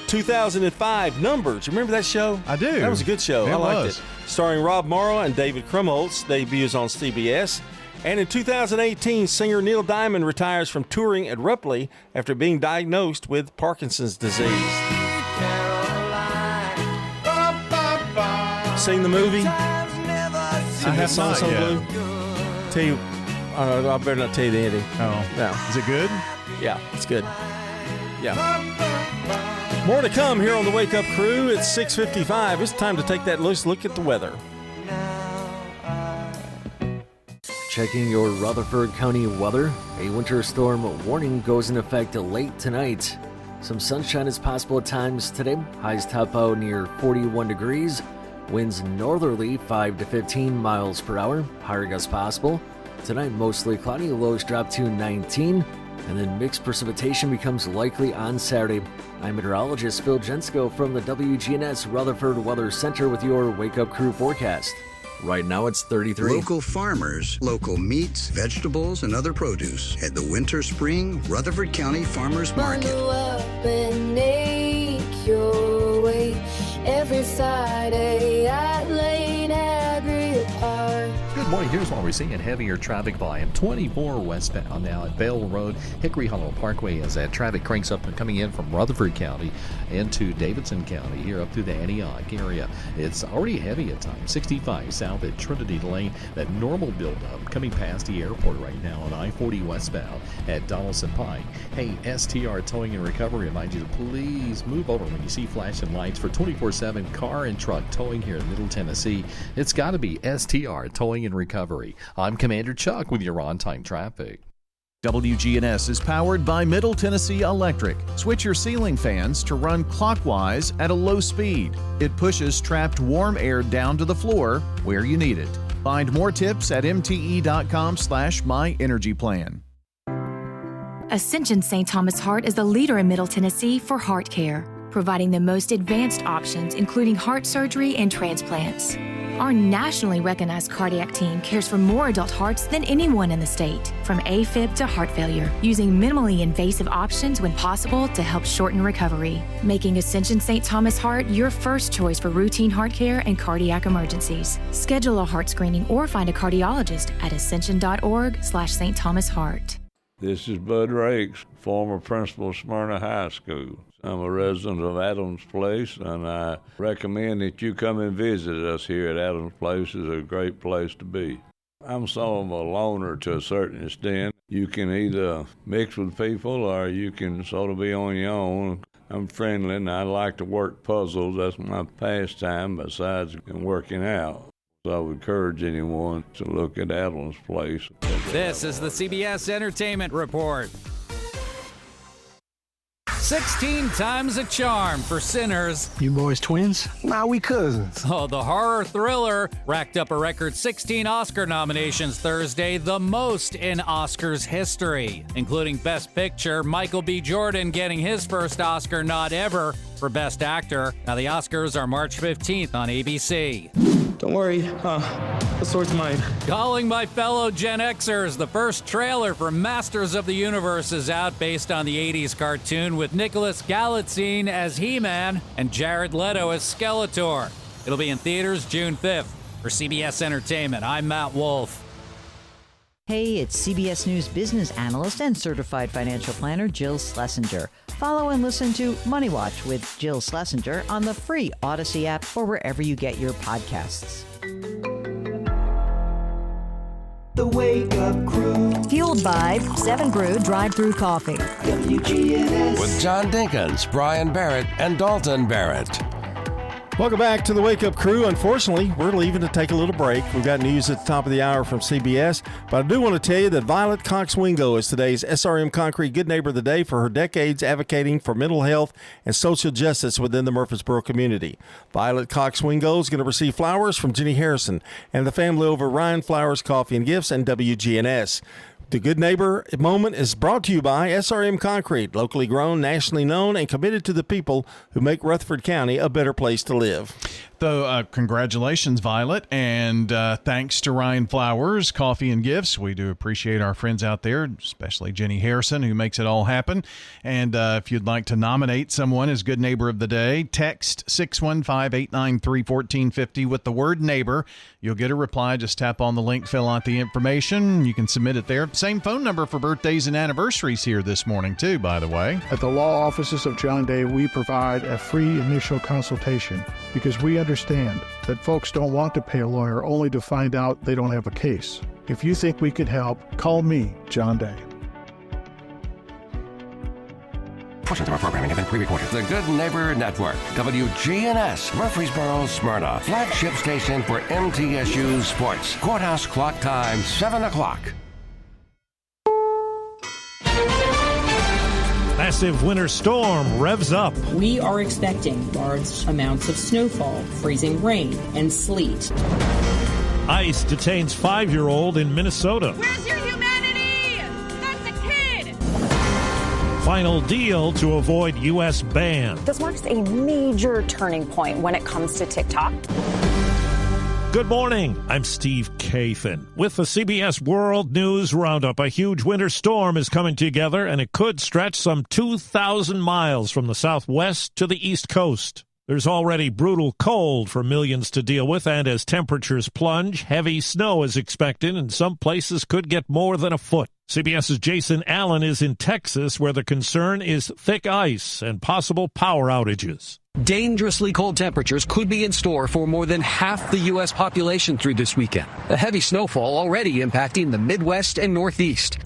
2005, Numbers. You remember that show? I do. That was a good show. I liked it. Starring Rob Morrow and David Krumholtz, debuts on CBS. And in 2018, singer Neil Diamond retires from touring at Ripley after being diagnosed with Parkinson's disease. Seen the movie? I have not yet. Blue? Tell you, I better not tell you the ending. Oh. No. Is it good? Yeah, it's good. Yeah. More to come here on the Wake Up Crew. It's 6:55. It's time to take that loose look at the weather. Checking your Rutherford County weather. A winter storm warning goes in effect late tonight. Some sunshine is possible at times today. Highs top out near 41 degrees. Winds northerly 5 to 15 miles per hour. Higher gusts possible. Tonight, mostly cloudy. Lows drop to 19. And then mixed precipitation becomes likely on Saturday. I'm meteorologist Phil Jensko from the WGNS Rutherford Weather Center with your Wake Up Crew forecast. Right now it's 33. Local farmers, local meats, vegetables, and other produce at the Winter Spring Rutherford County Farmers Market. Bundle up and make your way every Friday at Lane Agri Park. Good morning. Here's what we're seeing. Heavier traffic volume 24 westbound now at Bell Road, Hickory Hollow Parkway, as that traffic cranks up and coming in from Rutherford County into Davidson County here up through the Antioch area. It's already heavy at times. 65 south at Trinity Lane. That normal buildup coming past the airport right now on I-40 westbound at Donaldson Pike. Hey, STR Towing and Recovery reminds you to please move over when you see flashing lights for 24/7 car and truck towing here in Middle Tennessee. It's got to be STR Towing and Recovery. I'm Commander Chuck with your on-time traffic. WGNS is powered by Middle Tennessee Electric. Switch your ceiling fans to run clockwise at a low speed. It pushes trapped warm air down to the floor where you need it. Find more tips at mte.com/myenergyplan. Ascension St. Thomas Heart is the leader in Middle Tennessee for heart care, providing the most advanced options, including heart surgery and transplants. Our nationally recognized cardiac team cares for more adult hearts than anyone in the state, from AFib to heart failure, using minimally invasive options when possible to help shorten recovery, making Ascension St. Thomas Heart your first choice for routine heart care and cardiac emergencies. Schedule a heart screening or find a cardiologist at ascension.org/St. Thomas Heart. This is Bud Rakes, former principal of Smyrna High School. I'm a resident of Adams Place, and I recommend that you come and visit us here at Adams Place. It's a great place to be. I'm sort of a loner to a certain extent. You can either mix with people or you can sort of be on your own. I'm friendly, and I like to work puzzles. That's my pastime besides working out. So I would encourage anyone to look at Adams Place. This is the CBS Entertainment Report. 16 times a charm for Sinners. You boys twins? Nah, we cousins. Oh, the horror thriller racked up a record 16 Oscar nominations Thursday, the most in Oscars history, including Best Picture, Michael B. Jordan getting his first Oscar nod ever for Best Actor. Now, the Oscars are March 15th on ABC. Don't worry, the sword's mine. Calling my fellow Gen Xers, the first trailer for Masters of the Universe is out, based on the 80s cartoon with Nicholas Galitzine as He-Man and Jared Leto as Skeletor. It'll be in theaters June 5th. For CBS Entertainment, I'm Matt Wolf. Hey, it's CBS News business analyst and certified financial planner Jill Schlesinger. Follow and listen to Money Watch with Jill Schlesinger on the free Odyssey app or wherever you get your podcasts. The Wake Up Crew. Fueled by 7 Brew Drive-Thru Coffee. WGNS. With John Dinkins, Brian Barrett, and Dalton Barrett. Welcome back to the Wake Up Crew. Unfortunately, we're leaving to take a little break. We've got news at the top of the hour from CBS, but I do want to tell you that Violet Cox Wingo is today's SRM Concrete Good Neighbor of the Day for her decades advocating for mental health and social justice within the Murfreesboro community. Violet Cox Wingo is going to receive flowers from Jenny Harrison and the family over Ryan Flowers Coffee and Gifts and WGNS. The Good Neighbor moment is brought to you by SRM Concrete, locally grown, nationally known, and committed to the people who make Rutherford County a better place to live. So, congratulations, Violet, and thanks to Ryan Flowers, Coffee and Gifts. We do appreciate our friends out there, especially Jenny Harrison, who makes it all happen. And if you'd like to nominate someone as Good Neighbor of the Day, text 615-893-1450 with the word neighbor. You'll get a reply. Just tap on the link, fill out the information. You can submit it there. Same phone number for birthdays and anniversaries here this morning, too, by the way. At the law offices of John Day, we provide a free initial consultation because we understand that folks don't want to pay a lawyer only to find out they don't have a case. If you think we could help, call me, John Day. Portions of our programming have been pre-recorded. The Good Neighbor Network. WGNS, Murfreesboro, Smyrna. Flagship station for MTSU Sports. Courthouse clock time, 7 o'clock. Massive winter storm revs up. We are expecting large amounts of snowfall, freezing rain, and sleet. ICE detains 5-year-old in Minnesota. Where's your humanity? That's a kid! Final deal to avoid U.S. ban. This marks a major turning point when it comes to TikTok. Good morning. I'm Steve Kathan. With the CBS World News Roundup, a huge winter storm is coming together, and it could stretch some 2,000 miles from the southwest to the east coast. There's already brutal cold for millions to deal with, and as temperatures plunge, heavy snow is expected, and some places could get more than a foot. CBS's Jason Allen is in Texas, where the concern is thick ice and possible power outages. Dangerously cold temperatures could be in store for more than half the U.S. population through this weekend. A heavy snowfall already impacting the Midwest and Northeast.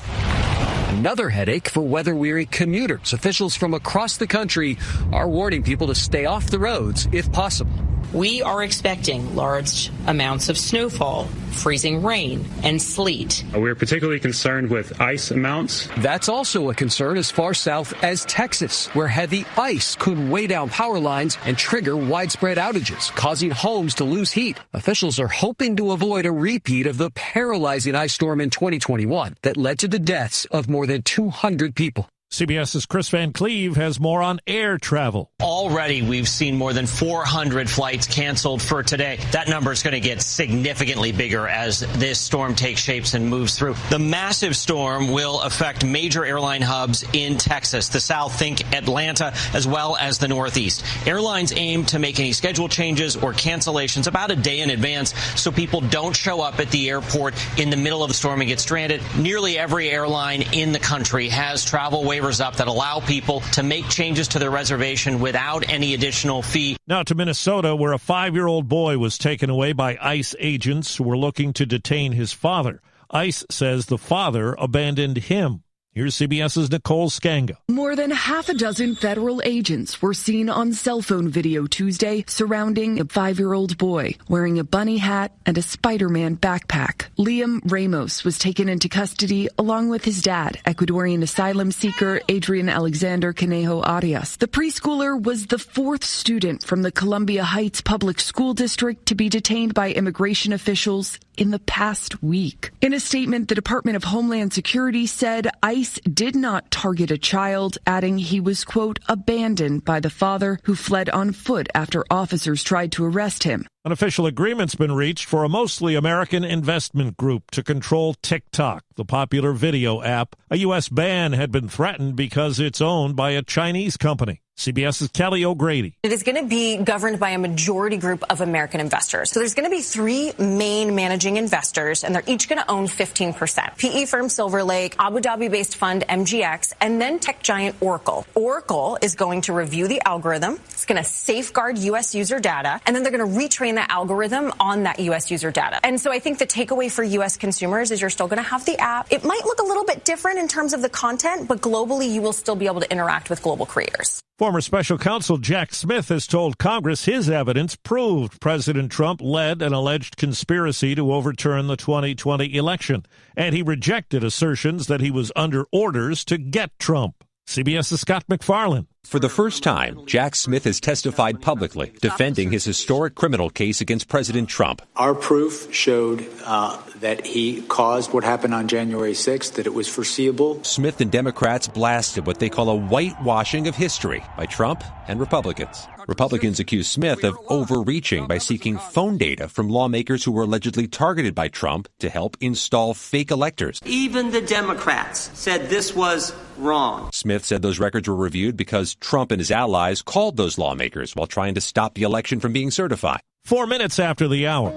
Another headache for weather-weary commuters. Officials from across the country are warning people to stay off the roads if possible. We are expecting large amounts of snowfall, freezing rain, and sleet. We're particularly concerned with ice amounts. That's also a concern as far south as Texas, where heavy ice could weigh down power lines and trigger widespread outages, causing homes to lose heat. Officials are hoping to avoid a repeat of the paralyzing ice storm in 2021 that led to the deaths of more than 200 people. CBS's Chris Van Cleve has more on air travel. Already, we've seen more than 400 flights canceled for today. That number is going to get significantly bigger as this storm takes shapes and moves through. The massive storm will affect major airline hubs in Texas, the South, think Atlanta, as well as the Northeast. Airlines aim to make any schedule changes or cancellations about a day in advance so people don't show up at the airport in the middle of the storm and get stranded. Nearly every airline in the country has travel waivers up that allow people to make changes to their reservation without any additional fee. Now to Minnesota, where a 5-year-old boy was taken away by ICE agents who were looking to detain his father. ICE says the father abandoned him. Here's CBS's Nicole Skanga. More than half a dozen federal agents were seen on cell phone video Tuesday surrounding a 5-year-old boy wearing a bunny hat and a Spider-Man backpack. Liam Ramos was taken into custody along with his dad, Ecuadorian asylum seeker Adrian Alexander Conejo Arias. The preschooler was the 4th student from the Columbia Heights Public School District to be detained by immigration officials in the past week. In a statement, the Department of Homeland Security said ICE did not target a child, adding he was, quote, abandoned by the father who fled on foot after officers tried to arrest him. An official agreement's been reached for a mostly American investment group to control TikTok, the popular video app. A U.S. ban had been threatened because it's owned by a Chinese company. CBS's Kelly O'Grady. It is going to be governed by a majority group of American investors. So there's going to be 3 main managing investors, and they're each going to own 15%. PE firm Silver Lake, Abu Dhabi-based fund MGX, and then tech giant Oracle. Oracle is going to review the algorithm. It's going to safeguard U.S. user data, and then they're going to retrain the algorithm on that U.S. user data. And so I think the takeaway for U.S. consumers is you're still going to have the app. It might look a little bit different in terms of the content, but globally you will still be able to interact with global creators. Former special counsel Jack Smith has told Congress his evidence proved President Trump led an alleged conspiracy to overturn the 2020 election, and he rejected assertions that he was under orders to get Trump. CBS's Scott McFarland. For the first time, Jack Smith has testified publicly, defending his historic criminal case against President Trump. Our proof showed that he caused what happened on January 6th, that it was foreseeable. Smith and Democrats blasted what they call a whitewashing of history by Trump and Republicans. Republicans accuse Smith of overreaching by seeking phone data from lawmakers who were allegedly targeted by Trump to help install fake electors. Even the Democrats said this was wrong. Smith said those records were reviewed because Trump and his allies called those lawmakers while trying to stop the election from being certified. 4 minutes after the hour.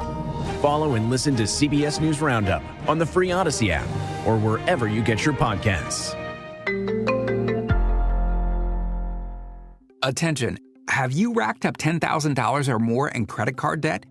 Follow and listen to CBS News Roundup on the free Odyssey app or wherever you get your podcasts. Attention. Have you racked up $10,000 or more in credit card debt?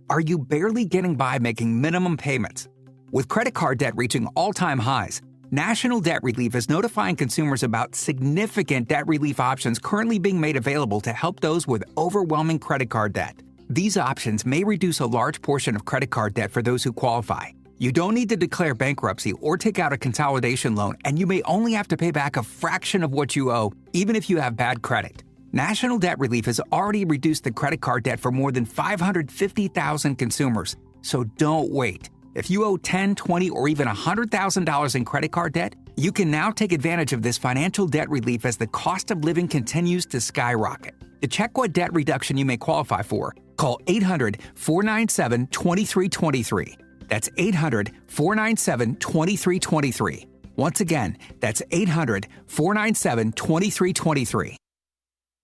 Are you barely getting by making minimum payments? With credit card debt reaching all-time highs, National Debt Relief is notifying consumers about significant debt relief options currently being made available to help those with overwhelming credit card debt. These options may reduce a large portion of credit card debt for those who qualify. You don't need to declare bankruptcy or take out a consolidation loan, and you may only have to pay back a fraction of what you owe, even if you have bad credit. National Debt Relief has already reduced the credit card debt for more than 550,000 consumers. So don't wait. If you owe $10,000, $20,000, or even $100,000 in credit card debt, you can now take advantage of this financial debt relief as the cost of living continues to skyrocket. To check what debt reduction you may qualify for, call 800-497-2323. That's 800-497-2323. Once again, that's 800-497-2323.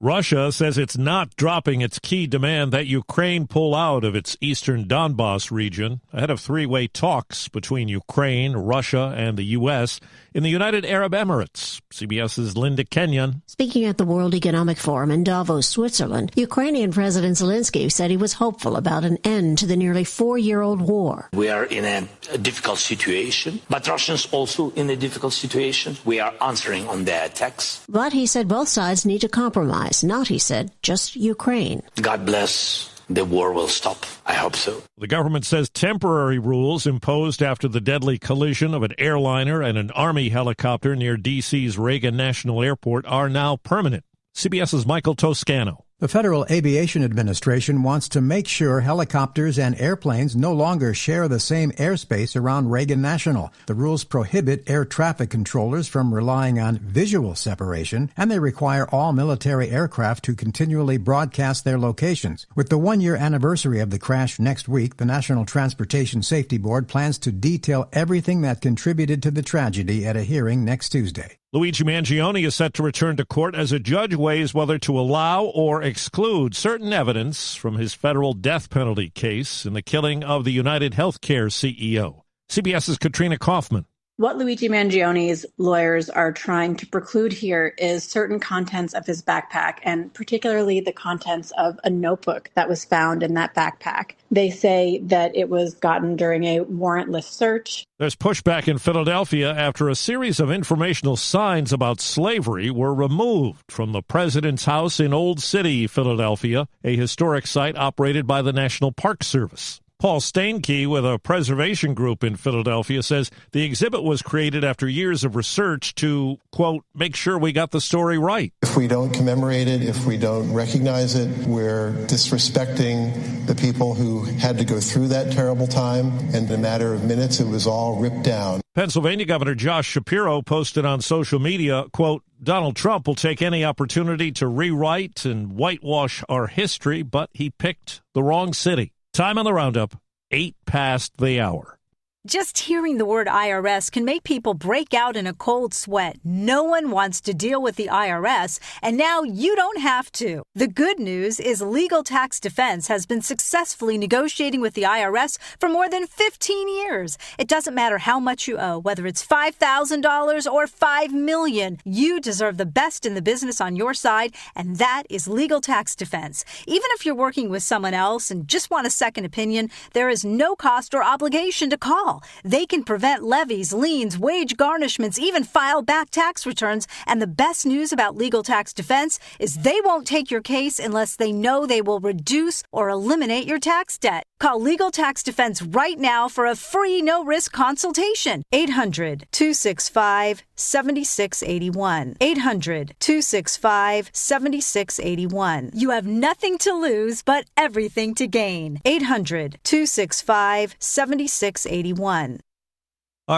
Russia says it's not dropping its key demand that Ukraine pull out of its eastern Donbas region ahead of three-way talks between Ukraine, Russia, and the U.S. in the United Arab Emirates. CBS's Linda Kenyon. Speaking at the World Economic Forum in Davos, Switzerland, Ukrainian President Zelensky said he was hopeful about an end to the nearly 4-year-old war. We are in a difficult situation, but Russians also in a difficult situation. We are answering on their attacks. But he said both sides need to compromise. Not, he said, just Ukraine. God bless. The war will stop. I hope so. The government says temporary rules imposed after the deadly collision of an airliner and an Army helicopter near D.C.'s Reagan National Airport are now permanent. CBS's Michael Toscano. The Federal Aviation Administration wants to make sure helicopters and airplanes no longer share the same airspace around Reagan National. The rules prohibit air traffic controllers from relying on visual separation, and they require all military aircraft to continually broadcast their locations. With the one-year anniversary of the crash next week, the National Transportation Safety Board plans to detail everything that contributed to the tragedy at a hearing next Tuesday. Luigi Mangione is set to return to court as a judge weighs whether to allow or exclude certain evidence from his federal death penalty case in the killing of the United Healthcare CEO. CBS's Katrina Kaufman. What Luigi Mangione's lawyers are trying to preclude here is certain contents of his backpack, and particularly the contents of a notebook that was found in that backpack. They say that it was gotten during a warrantless search. There's pushback in Philadelphia after a series of informational signs about slavery were removed from the president's house in Old City, Philadelphia, a historic site operated by the National Park Service. Paul Stainkey with a preservation group in Philadelphia says the exhibit was created after years of research to, quote, make sure we got the story right. If we don't commemorate it, if we don't recognize it, we're disrespecting the people who had to go through that terrible time. And in a matter of minutes, it was all ripped down. Pennsylvania Governor Josh Shapiro posted on social media, quote, Donald Trump will take any opportunity to rewrite and whitewash our history, but he picked the wrong city. Time on the roundup, 8 past the hour. Just hearing the word IRS can make people break out in a cold sweat. No one wants to deal with the IRS, and now you don't have to. The good news is Legal Tax Defense has been successfully negotiating with the IRS for more than 15 years. It doesn't matter how much you owe, whether it's $5,000 or $5 million. You deserve the best in the business on your side, and that is Legal Tax Defense. Even if you're working with someone else and just want a second opinion, there is no cost or obligation to call. They can prevent levies, liens, wage garnishments, even file back tax returns. And the best news about Legal Tax Defense is they won't take your case unless they know they will reduce or eliminate your tax debt. Call Legal Tax Defense right now for a free no-risk consultation. 800-265-7681. 800-265-7681. You have nothing to lose but everything to gain. 800-265-7681.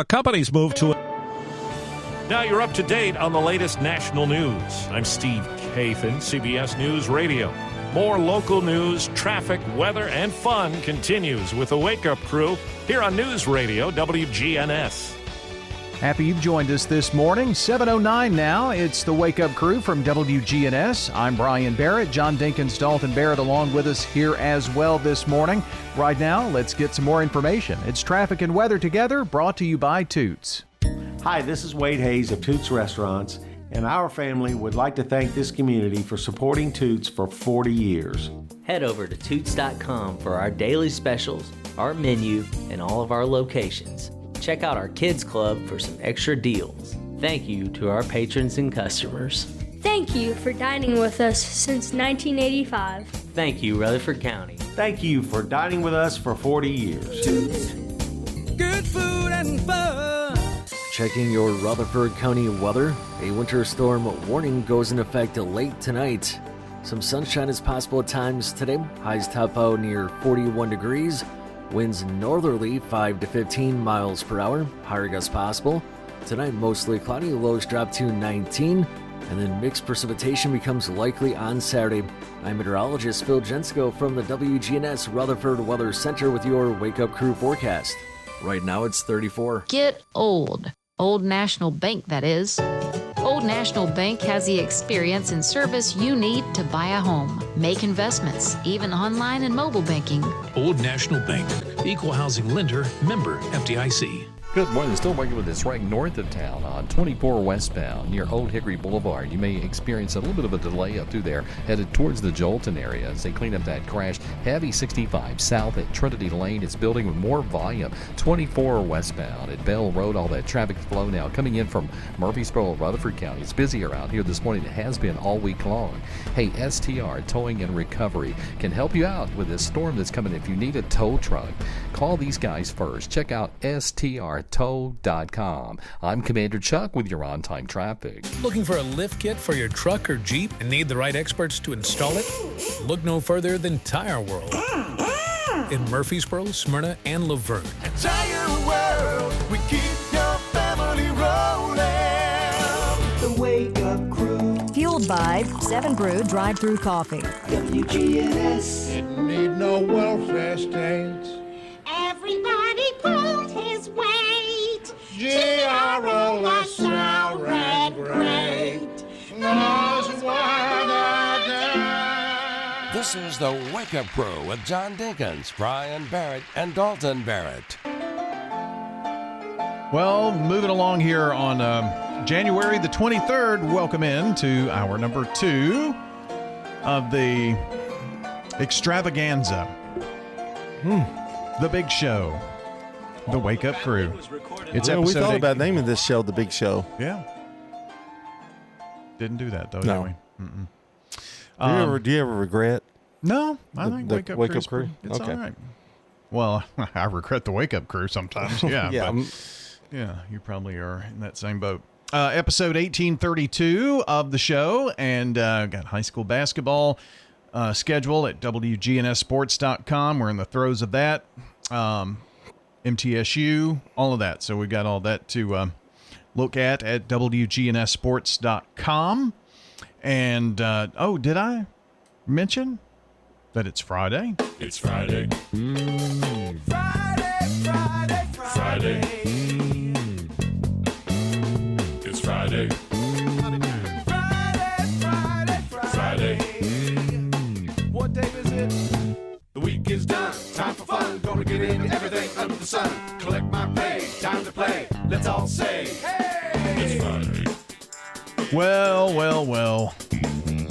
Companies move to Now you're up to date on the latest national news. I'm Steve Kathan, CBS News Radio. More local news, traffic, weather, and fun continues with the Wake Up Crew here on News Radio WGNS. Happy you've joined us this morning. 7:09 now. It's the Wake Up Crew from WGNS. I'm Brian Barrett. John Dinkins, Dalton Barrett along with us here as well this morning. Right now, let's get some more information. It's traffic and weather together, brought to you by Toots. Hi, this is Wade Hayes of Toots Restaurants, and our family would like to thank this community for supporting Toots for 40 years. Head over to Toots.com for our daily specials, our menu, and all of our locations. Check out our Kids Club for some extra deals. Thank you to our patrons and customers. Thank you for dining with us since 1985. Thank you, Rutherford County. Thank you for dining with us for 40 years. Good food and fun. Checking your Rutherford County weather. A winter storm warning goes in effect late tonight. Some sunshine is possible at times today. Highs top out near 41 degrees. Winds northerly 5 to 15 miles per hour. Higher gusts possible. Tonight mostly cloudy. Lows drop to 19. And then mixed precipitation becomes likely on Saturday. I'm meteorologist Phil Jensko from the WGNS Rutherford Weather Center with your Wake Up Crew forecast. Right now it's 34. Get old. Old National Bank, that is. Old Old National Bank has the experience and service you need to buy a home, make investments, even online and mobile banking. Old National Bank, equal housing lender, member FDIC. Good morning. Still working with this right north of town on 24 westbound near Old Hickory Boulevard. You may experience a little bit of a delay up through there, headed towards the Jolton area as they clean up that crash. Heavy 65 south at Trinity Lane. It's building with more volume. 24 westbound at Bell Road. All that traffic flow now coming in from Murfreesboro, Rutherford County. It's busy around here this morning. It has been all week long. Hey, STR Towing and Recovery can help you out with this storm that's coming. If you need a tow truck, call these guys first. Check out STRTow.com. I'm Commander Chuck with your on-time traffic. Looking for a lift kit for your truck or Jeep and need the right experts to install it? Look no further than Tire World in Murfreesboro, Smyrna, and Laverne. Tire World, we keep your family rolling. The Wake Up Crew. Fueled by 7 Brew drive-thru coffee. WGNS. Didn't need no welfare states. Everybody pulled his weight. G.R.O.S. sound ran great. Knows what I done. This is the Wake Up Crew with John Dinkins, Brian Barrett, and Dalton Barrett. Well, moving along here on January the 23rd, welcome in to hour number 2 of the extravaganza. The Big Show. The Wake Up Crew. It's we episode thought 8. about naming this show The Big Show. Yeah. Didn't do that, though, No. did we? Mm-mm. Do you ever regret? No, I think the Wake Up Crew? It's Okay. all right. Well, I regret the Wake Up Crew sometimes, yeah. Yeah. But, yeah, you probably are in that same boat. Episode 1832 of the show, and got high school basketball schedule at WGNSSports.com. We're in the throes of that. MTSU, all of that. So we've got all that to look at WGNSSports.com. And, did I mention that it's Friday? It's Friday. Friday. It's Friday. Friday. What day is it? The week is done. Time for fun. Gonna get into everything under the sun. Collect my pay. Time to play. Let's all say, hey! It's Friday. Well.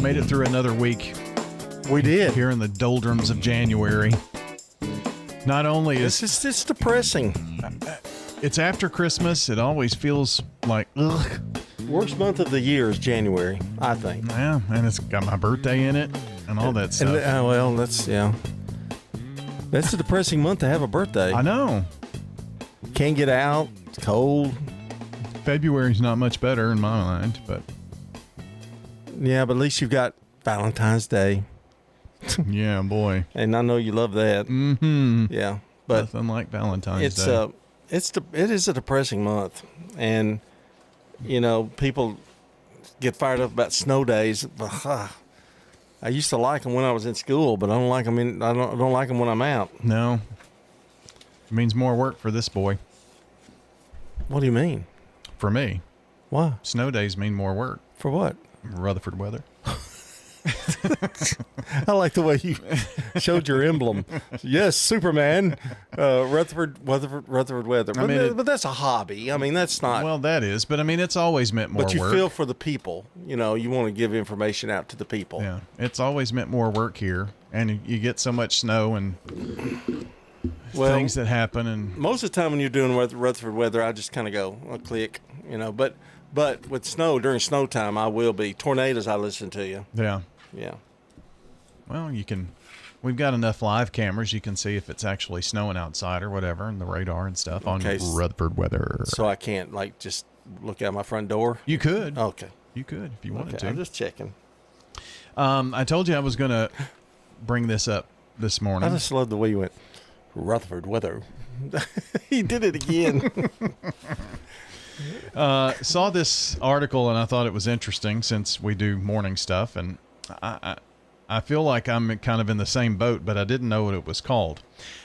Made it through another week. We did. Here in the doldrums of January. Not only is... It's depressing. It's after Christmas. It always feels like, ugh. Worst month of the year is January, I think. Yeah, and it's got my birthday in it and all that stuff. That's a depressing month to have a birthday. I know. Can't get out. It's cold. February's not much better in my mind, but... Yeah, but at least you've got Valentine's Day. Yeah, boy. And I know you love that. Mm-hmm. Yeah. But nothing like Valentine's Day. It is a depressing month. And, people get fired up about snow days. I used to like them when I was in school, but I don't like them I don't like them when I'm out. No. It means more work for this boy. What do you mean? For me. Why? Snow days mean more work. For what? Rutherford weather. I like the way you showed your emblem. Yes, Superman, Rutherford weather. But that's a hobby. I mean, that's not. Well, that is, but I mean, it's always meant more work. But you feel for the people. You want to give information out to the people. Yeah, it's always meant more work here, and you get so much snow and things that happen. And most of the time when you're doing Rutherford weather, I just kind of go, I'll click, But with snow, during snow time, I will be. Tornadoes, I listen to you. Yeah. Yeah. Well, we've got enough live cameras. You can see if it's actually snowing outside or whatever, and the radar and stuff on Rutherford weather. So I can't, just look out my front door? You could. Okay. You could if you wanted to. I'm just checking. I told you I was going to bring this up this morning. I just love the way you went, Rutherford weather. He did it again. Saw this article and I thought it was interesting since we do morning stuff, and I feel like I'm kind of in the same boat, but I didn't know what it was called.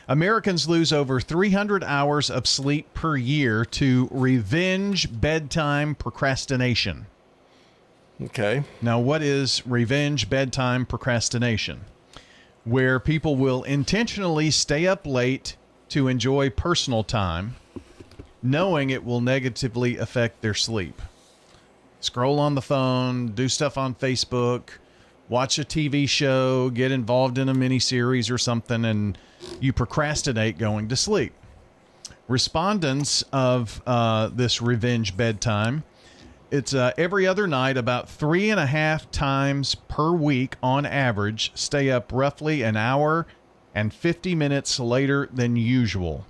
Americans lose over 300 hours of sleep per year to revenge bedtime procrastination. Okay. Now, what is revenge bedtime procrastination? Where people will intentionally stay up late to enjoy personal time, knowing it will negatively affect their sleep. Scroll on the phone, do stuff on Facebook, watch a TV show, get involved in a miniseries or something, and you procrastinate going to sleep. Respondents of this revenge bedtime, it's every other night, about 3.5 times per week on average, stay up roughly an hour and 50 minutes later than usual,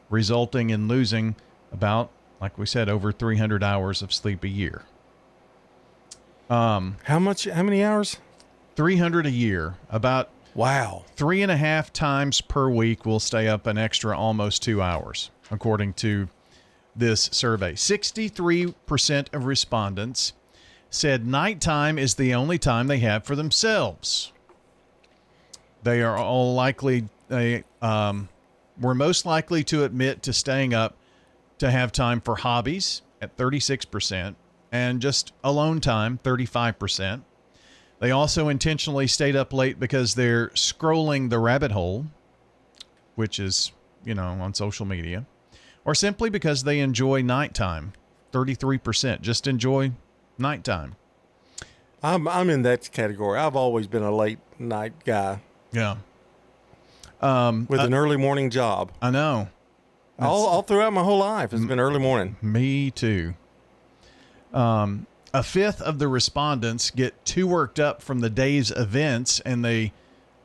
resulting in losing about, like we said, over 300 hours of sleep a year. How many hours? 300 a year. About 3.5 times per week will stay up an extra almost 2 hours, according to this survey. 63% of respondents said nighttime is the only time they have for themselves. They are all likely, were most likely to admit to staying up to have time for hobbies at 36%, and just alone time, 35%. They also intentionally stayed up late because they're scrolling the rabbit hole, which is, on social media, or simply because they enjoy nighttime, 33%. Just enjoy nighttime. I'm in that category. I've always been a late night guy. Yeah. With an early morning job. I know. All throughout my whole life, it's been early morning. Me too. A fifth of the respondents get too worked up from the day's events, and they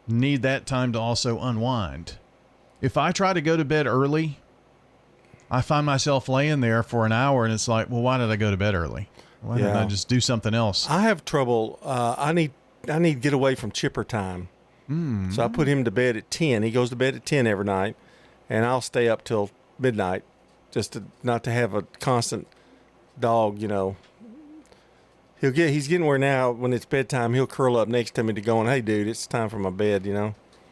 need that time to also unwind. If I try to go to bed early, I find myself laying there for an hour, and it's like, well, why did I go to bed early? Why didn't I just do something else? I have trouble. I need to get away from Chipper time. So I put him to bed at 10. He goes to bed at 10 every night, and I'll stay up till midnight just not to have a constant dog, He's getting where now when it's bedtime, he'll curl up next to me going, hey, dude, it's time for my bed,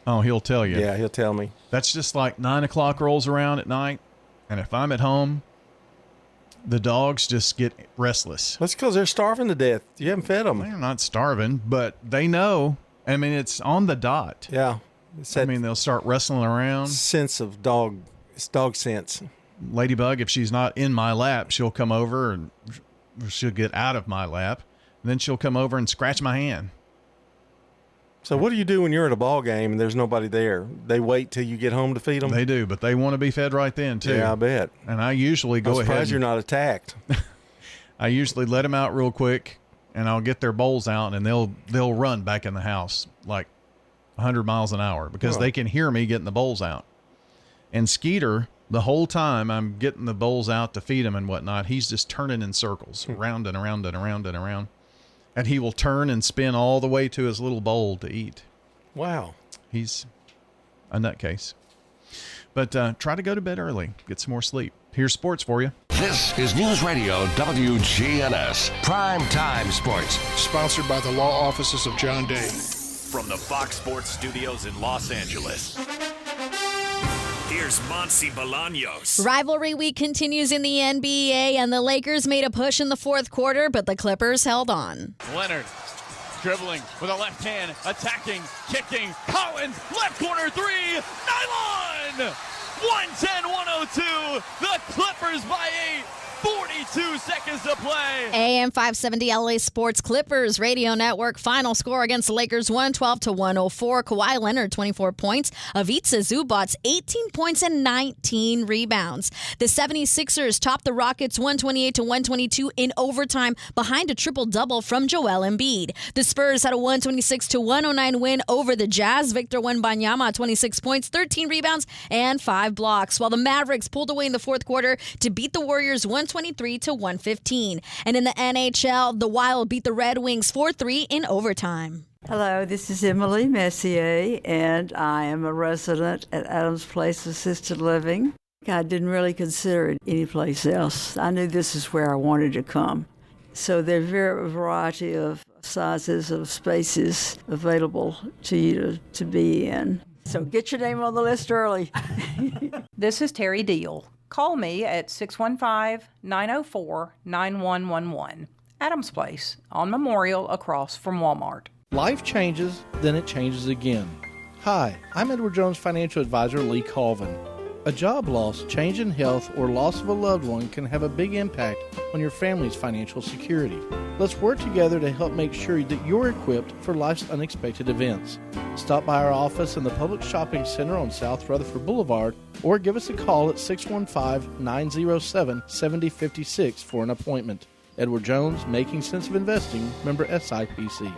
Oh, he'll tell you. Yeah, he'll tell me. That's just like 9 o'clock rolls around at night, and if I'm at home, the dogs just get restless. That's because they're starving to death. You haven't fed them. They're not starving, but they know. I mean, it's on the dot. Yeah. They'll start wrestling around. Sense of dog. It's dog sense. Ladybug, if she's not in my lap, she'll come over and she'll get out of my lap. And then she'll come over and scratch my hand. So what do you do when you're at a ball game and there's nobody there? They wait till you get home to feed them? They do, but they want to be fed right then, too. Yeah, I bet. And I usually go ahead. I'm surprised you're not attacked. I usually let them out real quick, and I'll get their bowls out, and they'll run back in the house like 100 miles an hour because they can hear me getting the bowls out. And Skeeter, the whole time I'm getting the bowls out to feed him and whatnot, he's just turning in circles, around and around and around and around. And he will turn and spin all the way to his little bowl to eat. Wow. He's a nutcase. But try to go to bed early. Get some more sleep. Here's sports for you. This is News Radio WGNS Prime Time Sports. Sponsored by the law offices of John Day. From the Fox Sports Studios in Los Angeles, here's Monty Bolaños. Rivalry week continues in the NBA, and the Lakers made a push in the fourth quarter, but the Clippers held on. Leonard dribbling with a left hand, attacking, kicking. Collins, left corner three, nylon! 110-102, the Clippers by 8. 42 seconds to play. AM 570 LA Sports Clippers Radio Network. Final score against the Lakers 112-104. Kawhi Leonard 24 points. Ivica Zubac 18 points and 19 rebounds. The 76ers topped the Rockets 128-122 in overtime behind a triple-double from Joel Embiid. The Spurs had a 126-109 win over the Jazz. Victor Wembanyama 26 points, 13 rebounds, and 5 blocks, while the Mavericks pulled away in the fourth quarter to beat the Warriors 123-115. And in the NHL, the Wild beat the Red Wings 4-3 in overtime. Hello, this is Emily Messier, and I am a resident at Adams Place Assisted Living. I didn't really consider it anyplace else. I knew this is where I wanted to come. So there's a variety of sizes of spaces available to you to be in. So get your name on the list early. This is Terry Deal. Call me at 615-904-9111. Adams Place on Memorial across from Walmart. Life changes, then it changes again. Hi, I'm Edward Jones Financial Advisor Lee Colvin. A job loss, change in health, or loss of a loved one can have a big impact on your family's financial security. Let's work together to help make sure that you're equipped for life's unexpected events. Stop by our office in the Public Shopping Center on South Rutherford Boulevard or give us a call at 615-907-7056 for an appointment. Edward Jones, Making Sense of Investing, member SIPC.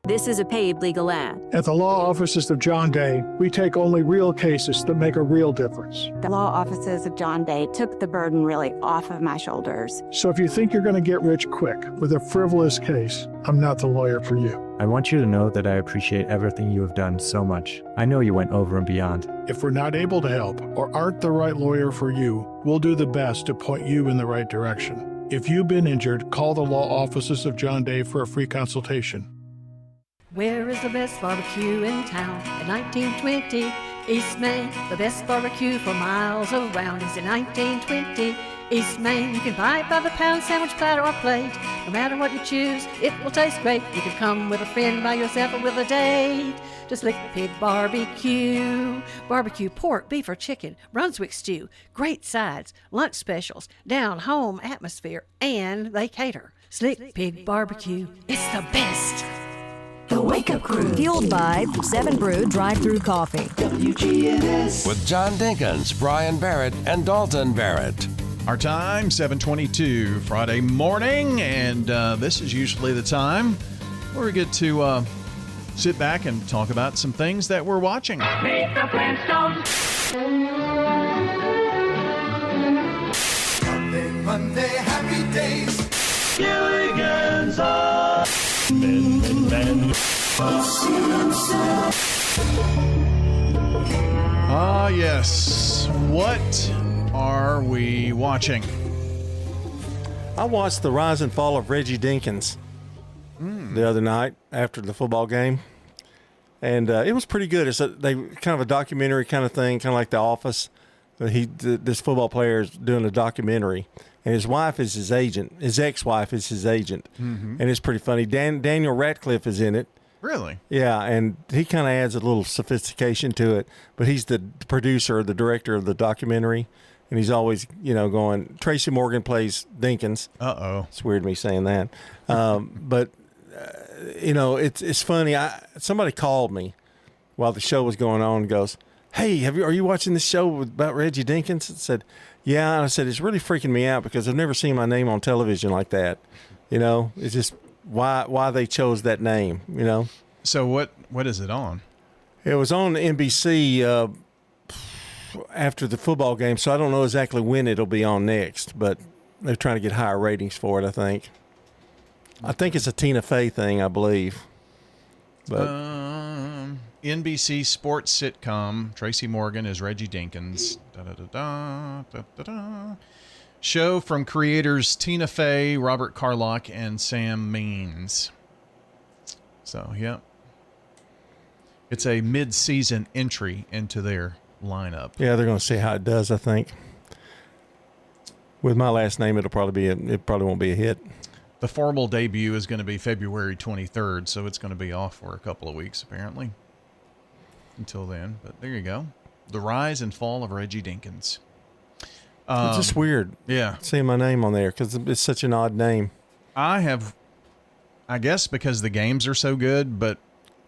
This is a paid legal ad. At the law offices of John Day, we take only real cases that make a real difference. The law offices of John Day took the burden really off of my shoulders. So if you think you're going to get rich quick with a frivolous case, I'm not the lawyer for you. I want you to know that I appreciate everything you have done so much. I know you went over and beyond. If we're not able to help or aren't the right lawyer for you, we'll do the best to point you in the right direction. If you've been injured, call the law offices of John Day for a free consultation. Where is the best barbecue in town? At 1920 East Main. The best barbecue for miles around is in 1920 East Main. You can buy it by the pound, sandwich, platter, or plate. No matter what you choose, it will taste great. You can come with a friend, by yourself, or with a date. Just Lick Pig Barbecue. Barbecue pork, beef, or chicken, Brunswick stew, great sides, lunch specials, down-home atmosphere, and they cater. Slick Pig Barbecue, it's the best. The Wake Up Crew. Fueled by 7 Brew Drive-Thru Coffee. WGNS. With John Dinkins, Brian Barrett, and Dalton Barrett. Our time, 7:22 Friday morning, and this is usually the time where we get to sit back and talk about some things that we're watching. Meet the Flintstones. Monday, happy days. Gilligan's Island. Ah, yes. What are we watching? I watched the rise and fall of Reggie Dinkins the other night after the football game, and it was pretty good. It's kind of a documentary kind of thing, kind of like The Office. This football player is doing a documentary, and his wife is his agent. His ex-wife is his agent, and it's pretty funny. Daniel Radcliffe is in it. Really? Yeah, and he kind of adds a little sophistication to it, but he's the producer, the director of the documentary, and he's always, going, Tracy Morgan plays Dinkins. Uh-oh. It's weird me saying that. But, it's funny. Somebody called me while the show was going on and goes, hey, are you watching this show about Reggie Dinkins? I said, yeah. And I said, it's really freaking me out because I've never seen my name on television like that. It's just why they chose that name, So what is it on? It was on NBC after the football game, so I don't know exactly when it'll be on next, but they're trying to get higher ratings for it, I think. I think it's a Tina Fey thing, I believe. But NBC sports sitcom, Tracy Morgan is Reggie Dinkins. Show from creators Tina Fey, Robert Carlock, and Sam Means. So, yeah. It's a mid-season entry into their lineup. Yeah, they're going to see how it does, I think. With my last name, it probably won't be a hit. The formal debut is going to be February 23rd, so it's going to be off for a couple of weeks, apparently. Until then. But there you go. The rise and fall of Reggie Dinkins. It's just weird. Yeah. Seeing my name on there because it's such an odd name. I guess because the games are so good, but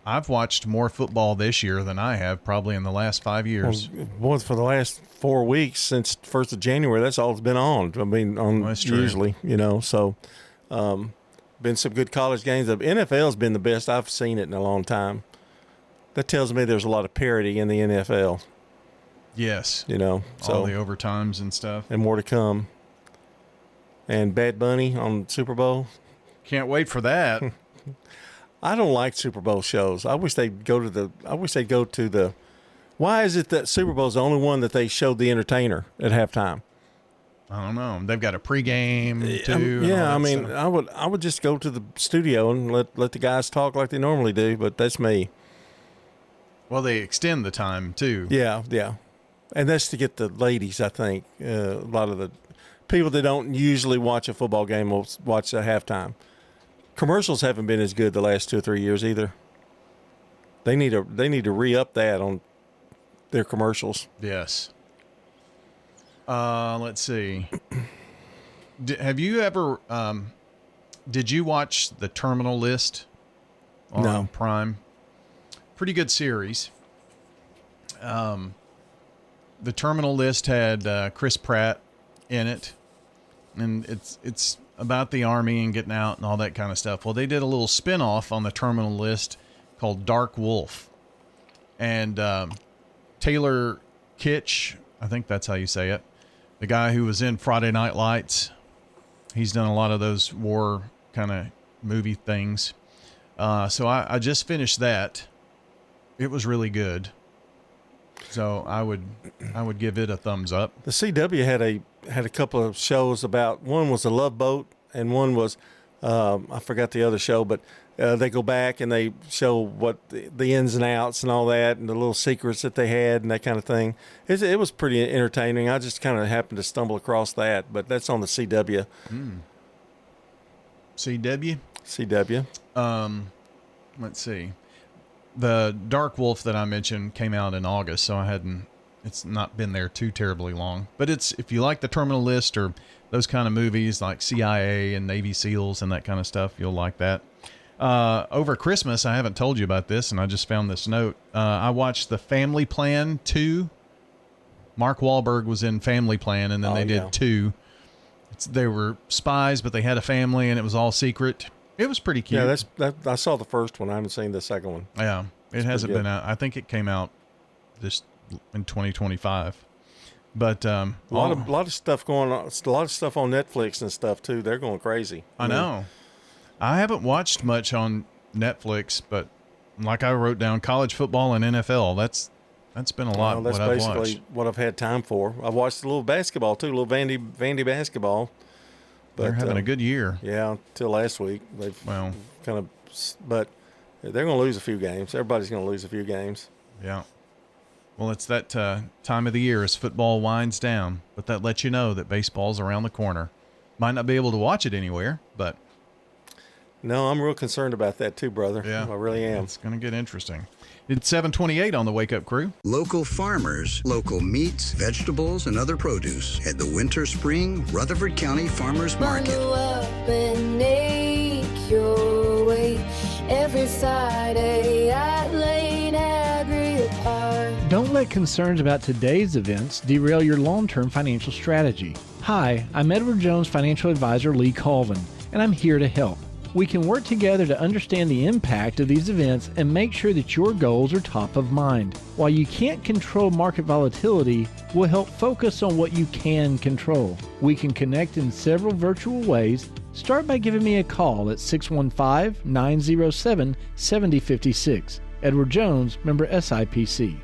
I've watched more football this year than I have probably in the last 5 years. Well, for the last 4 weeks since 1st of January, that's all it's been on. I mean, usually, so been some good college games. The NFL's been the best I've seen it in a long time. That tells me there's a lot of parity in the NFL. Yes. So all the overtimes and stuff. And more to come. And Bad Bunny on Super Bowl. Can't wait for that. I don't like Super Bowl shows. I wish they'd go to the why is it that Super Bowl's the only one that they showed the entertainer at halftime? I don't know. They've got a pregame too. Yeah, I would just go to the studio and let the guys talk like they normally do, but that's me. Well, they extend the time too. Yeah. And that's to get the ladies, I think. A lot of the people that don't usually watch a football game will watch the halftime. Commercials haven't been as good the last 2 or 3 years either. They need to re-up that on their commercials. Yes. Let's see. Have you ever? Did you watch The Terminal List on Prime? Pretty good series. The Terminal List had Chris Pratt in it, and it's about the Army and getting out and all that kind of stuff. Well, they did a little spin-off on The Terminal List called Dark Wolf, and Taylor Kitsch, I think that's how you say it, the guy who was in Friday Night Lights. He's done a lot of those war kind of movie things. So I just finished that. It was really good. So I would give it a thumbs up. The CW had a couple of shows about, one was a Love Boat and one was I forgot the other show, but they go back and they show what the ins and outs and all that and the little secrets that they had and that kind of thing. It was pretty entertaining. I just kind of happened to stumble across that, but that's on the CW. CW? CW. Let's see. The Dark Wolf that I mentioned came out in August, so it's not been there too terribly long. But if you like The Terminal List or those kind of movies like CIA and Navy SEALs and that kind of stuff, you'll like that. Over Christmas, I haven't told you about this, and I just found this note. I watched The Family Plan 2. Mark Wahlberg was in Family Plan, and then they did 2. They were spies, but they had a family, and it was all secret. It was pretty cute. Yeah, I saw the first one. I haven't seen the second one. Yeah, it hasn't been out. I think it came out in 2025. But a lot of stuff going on. A lot of stuff on Netflix and stuff too. They're going crazy. I know. I haven't watched much on Netflix, but like I wrote down, college football and NFL. That's been a lot. That's what I've basically watched. what I've had time for. I've watched a little basketball too, a little Vandy basketball. But they're having a good year. Yeah, until last week. But they're going to lose a few games. Everybody's going to lose a few games. Yeah. Well, it's that time of the year as football winds down, but that lets you know that baseball's around the corner. Might not be able to watch it anywhere, but. No, I'm real concerned about that too, brother. Yeah, I really am. It's going to get interesting. It's 7:28 on the Wake Up Crew. Local farmers, local meats, vegetables, and other produce at the Winter Spring Rutherford County Farmers Market. Bundle up and make your way every Friday at Lane Agri Park. Don't let concerns about today's events derail your long-term financial strategy. Hi, I'm Edward Jones Financial Advisor Lee Colvin, and I'm here to help. We can work together to understand the impact of these events and make sure that your goals are top of mind. While you can't control market volatility, we'll help focus on what you can control. We can connect in several virtual ways. Start by giving me a call at 615-907-7056. Edward Jones, member SIPC.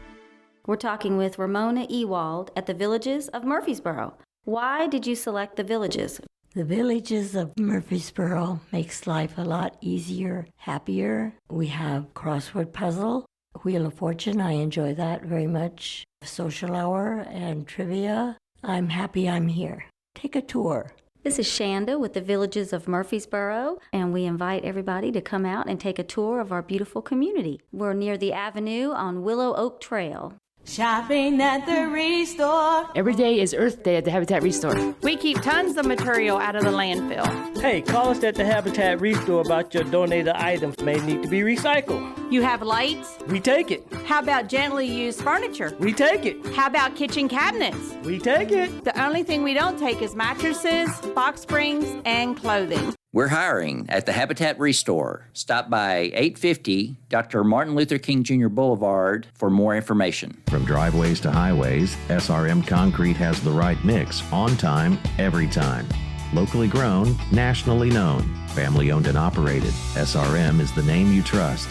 We're talking with Ramona Ewald at the Villages of Murfreesboro. Why did you select the Villages? The Villages of Murfreesboro makes life a lot easier, happier. We have crossword puzzle, Wheel of Fortune. I enjoy that very much. Social hour and trivia. I'm happy I'm here. Take a tour. This is Shanda with the Villages of Murfreesboro, and we invite everybody to come out and take a tour of our beautiful community. We're near the Avenue on Willow Oak Trail. Shopping at the Restore. Every day is Earth Day at the Habitat Restore. We keep tons of material out of the landfill. Hey, call us at the Habitat Restore about your donated items may need to be recycled. You have lights? We take it. How about gently used furniture? We take it. How about kitchen cabinets? We take it. The only thing we don't take is mattresses, box springs, and clothing. We're hiring at the Habitat Restore. Stop by 850 Dr. Martin Luther King Jr. Boulevard for more information. From driveways to highways, SRM Concrete has the right mix, on time, every time. Locally grown, nationally known, family owned and operated. SRM is the name you trust.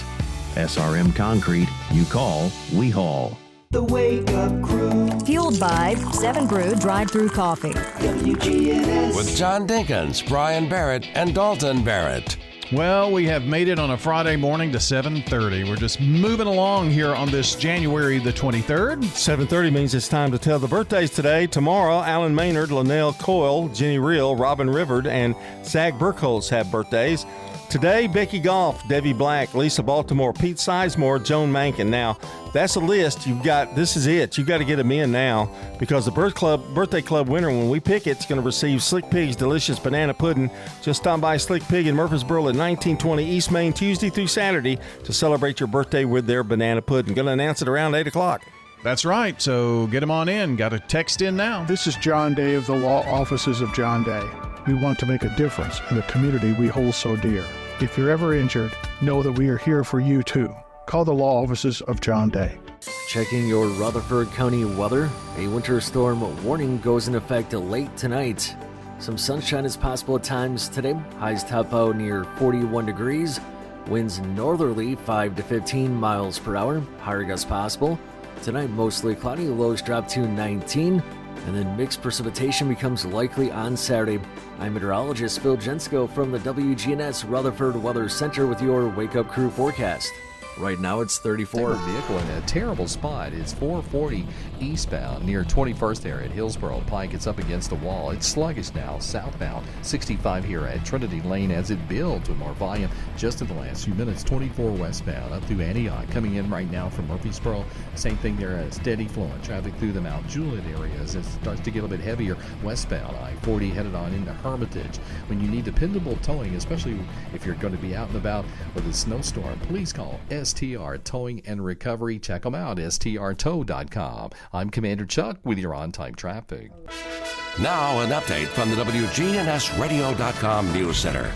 SRM Concrete, you call, we haul. The Wake Up Crew. Fueled by 7 Brew Drive-Thru Coffee. WGNS. With John Dinkins, Brian Barrett, and Dalton Barrett. Well, we have made it on a Friday morning to 7:30. We're just moving along here on this January the 23rd. 7:30 means it's time to tell the birthdays today. Tomorrow, Alan Maynard, Linnell Coyle, Jenny Reel, Robin Rivard, and Zach Burkholz have birthdays. Today, Becky Goff, Debbie Black, Lisa Baltimore, Pete Sizemore, Joan Mankin. Now, that's a list. This is it. You've got to get them in now because the birthday club winner, when we pick it, it's going to receive Slick Pig's delicious banana pudding. Just stop by Slick Pig in Murfreesboro at 1920 East Main Tuesday through Saturday to celebrate your birthday with their banana pudding. Going to announce it around 8 o'clock. That's right. So get them on in. Got to text in now. This is John Day of the Law Offices of John Day. We want to make a difference in the community we hold so dear. If you're ever injured, know that we are here for you too. Call the Law Offices of John Day. Checking your Rutherford County weather. A winter storm warning goes in effect late tonight. Some sunshine is possible at times today. Highs top out near 41 degrees. Winds northerly 5 to 15 miles per hour. Higher gusts possible. Tonight mostly cloudy. Lows drop to 19. And then mixed precipitation becomes likely on Saturday. I'm meteorologist Phil Jensko from the WGNS Rutherford Weather Center with your Wake Up Crew forecast. Right now it's 34. Vehicle in a terrible spot. It's 440 eastbound near 21st there at Hillsboro Pike. It's up against the wall. It's sluggish now southbound. 65 here at Trinity Lane as it builds with more volume just in the last few minutes. 24 westbound up through Antioch. Coming in right now from Murfreesboro. Same thing there at steady flowing traffic through the Mount Juliet areas. It starts to get a little bit heavier westbound. I-40 headed on into Hermitage. When you need dependable towing, especially if you're going to be out and about with a snowstorm, please call STR Towing and Recovery. Check them out, strtow.com. I'm Commander Chuck with your on-time traffic. Now an update from the WGNSradio.com News Center.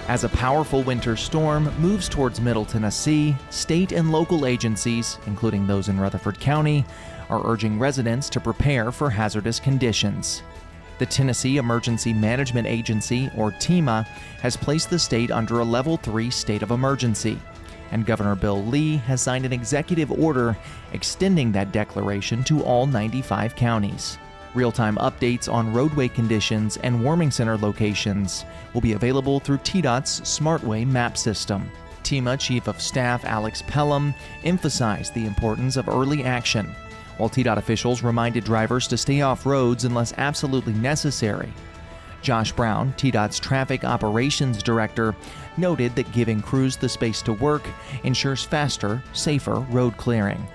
As a powerful winter storm moves towards Middle Tennessee, state and local agencies, including those in Rutherford County, are urging residents to prepare for hazardous conditions. The Tennessee Emergency Management Agency, or TEMA, has placed the state under a Level 3 state of emergency. And Governor Bill Lee has signed an executive order extending that declaration to all 95 counties. Real-time updates on roadway conditions and warming center locations will be available through TDOT's SmartWay map system. TEMA Chief of Staff Alex Pelham emphasized the importance of early action, while TDOT officials reminded drivers to stay off roads unless absolutely necessary. Josh Brown, TDOT's Traffic Operations Director, noted that giving crews the space to work ensures faster, safer road clearing.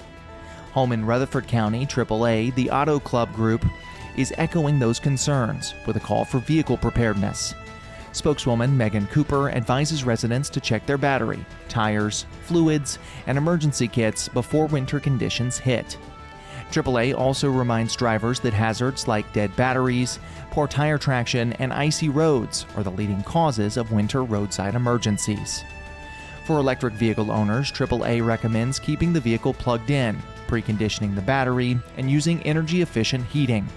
Home in Rutherford County, AAA, the Auto Club Group, is echoing those concerns with a call for vehicle preparedness. Spokeswoman Megan Cooper advises residents to check their battery, tires, fluids, and emergency kits before winter conditions hit. AAA also reminds drivers that hazards like dead batteries, poor tire traction, and icy roads are the leading causes of winter roadside emergencies. For electric vehicle owners, AAA recommends keeping the vehicle plugged in, preconditioning the battery, and using energy-efficient heating.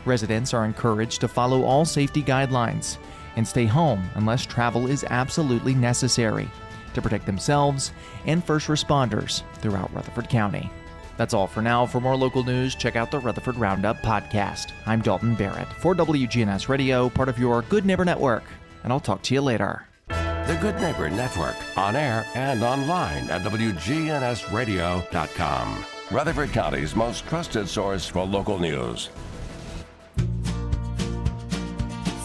Residents are encouraged to follow all safety guidelines and stay home unless travel is absolutely necessary to protect themselves and first responders throughout Rutherford County. That's all for now. For more local news, check out the Rutherford Roundup podcast. I'm Dalton Barrett for WGNS Radio, part of your Good Neighbor Network, and I'll talk to you later. The Good Neighbor Network, on air and online at WGNSradio.com. Rutherford County's most trusted source for local news.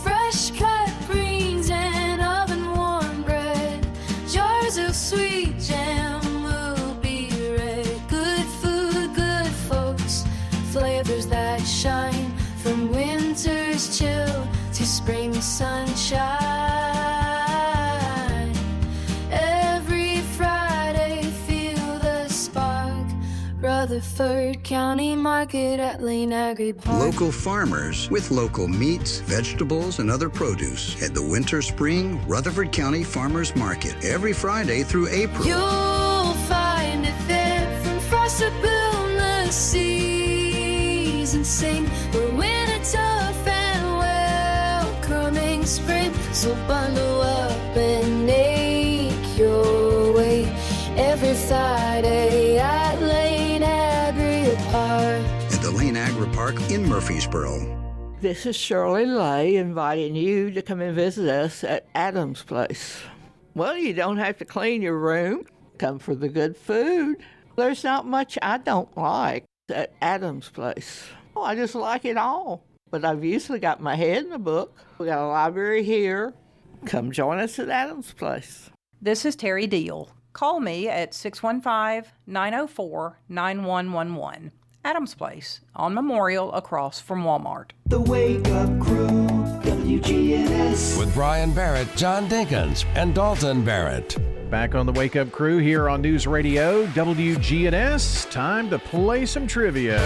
Fresh cut greens and oven warm bread, jars of sweet jam will be red. Good food, good folks, flavors that shine from winter's chill to spring sunshine. Every Friday, feel the spark. Rutherford County Market at Lane Agri Park. Local farmers with local meats, vegetables, and other produce at the Winter Spring Rutherford County Farmers Market every Friday through April. You'll find it there from frost to boundless seas and sing. We're winter tough and welcoming spring. So bundle up and make your way every Friday at Lane Agri Park. At the Lane Agri Park in Murfreesboro. This is Shirley Lay inviting you to come and visit us at Adams Place. Well, you don't have to clean your room. Come for the good food. There's not much I don't like at Adam's Place. Oh, I just like it all. But I've usually got my head in a book. We got a library here. Come join us at Adam's Place. This is Terry Deal. Call me at 615-904-9111. Adam's Place on Memorial across from Walmart. The Wake Up Crew, WGNS. With Brian Barrett, John Dinkins, and Dalton Barrett. Back on the Wake Up Crew here on News Radio WGNS. Time to play some trivia.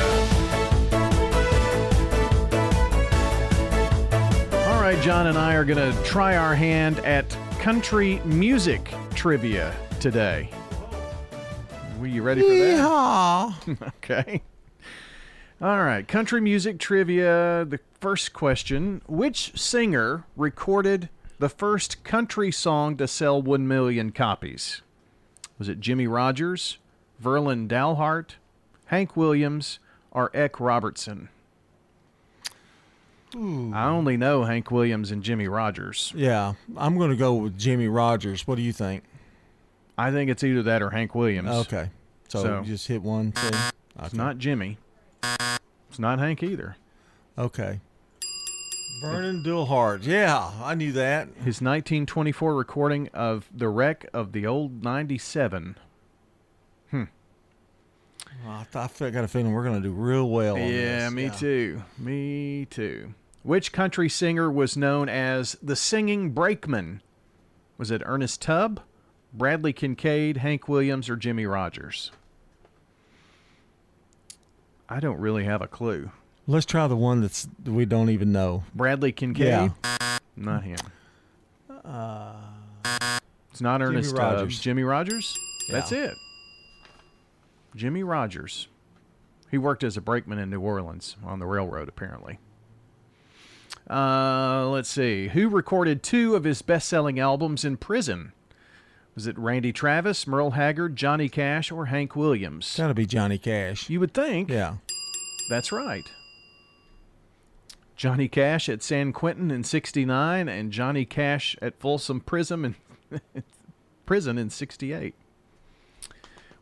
All right, John and I are going to try our hand at country music trivia today. Were you ready for that? Okay. All right, country music trivia. The first question: which singer recorded the first country song to sell 1 million copies? Was it Jimmy Rogers, Verlin Dalhart, Hank Williams, or Eck Robertson? Ooh. I only know Hank Williams and Jimmy Rogers. Yeah, I'm going to go with Jimmy Rogers. What do you think? I think it's either that or Hank Williams. Okay. So you just hit one thing? Okay. It's not Jimmy. It's not Hank either. Okay. Vernon Dalhart. Yeah, I knew that. His 1924 recording of the wreck of the old 97. Well, I got a feeling we're going to do real well on this. Yeah, me too. Me too. Which country singer was known as the Singing Brakeman? Was it Ernest Tubb, Bradley Kincaid, Hank Williams, or Jimmy Rogers? I don't really have a clue. Let's try the one that we don't even know. Bradley Kincaid? Yeah. Not him. It's not Ernest Tubb. Jimmy Rogers? Yeah. That's it. Jimmy Rogers. He worked as a brakeman in New Orleans on the railroad, apparently. Let's see. Who recorded 2 of his best-selling albums in prison? Was it Randy Travis, Merle Haggard, Johnny Cash, or Hank Williams? It's got to be Johnny Cash. You would think. Yeah. That's right. Johnny Cash at San Quentin in 1969 and Johnny Cash at Folsom Prison in 68.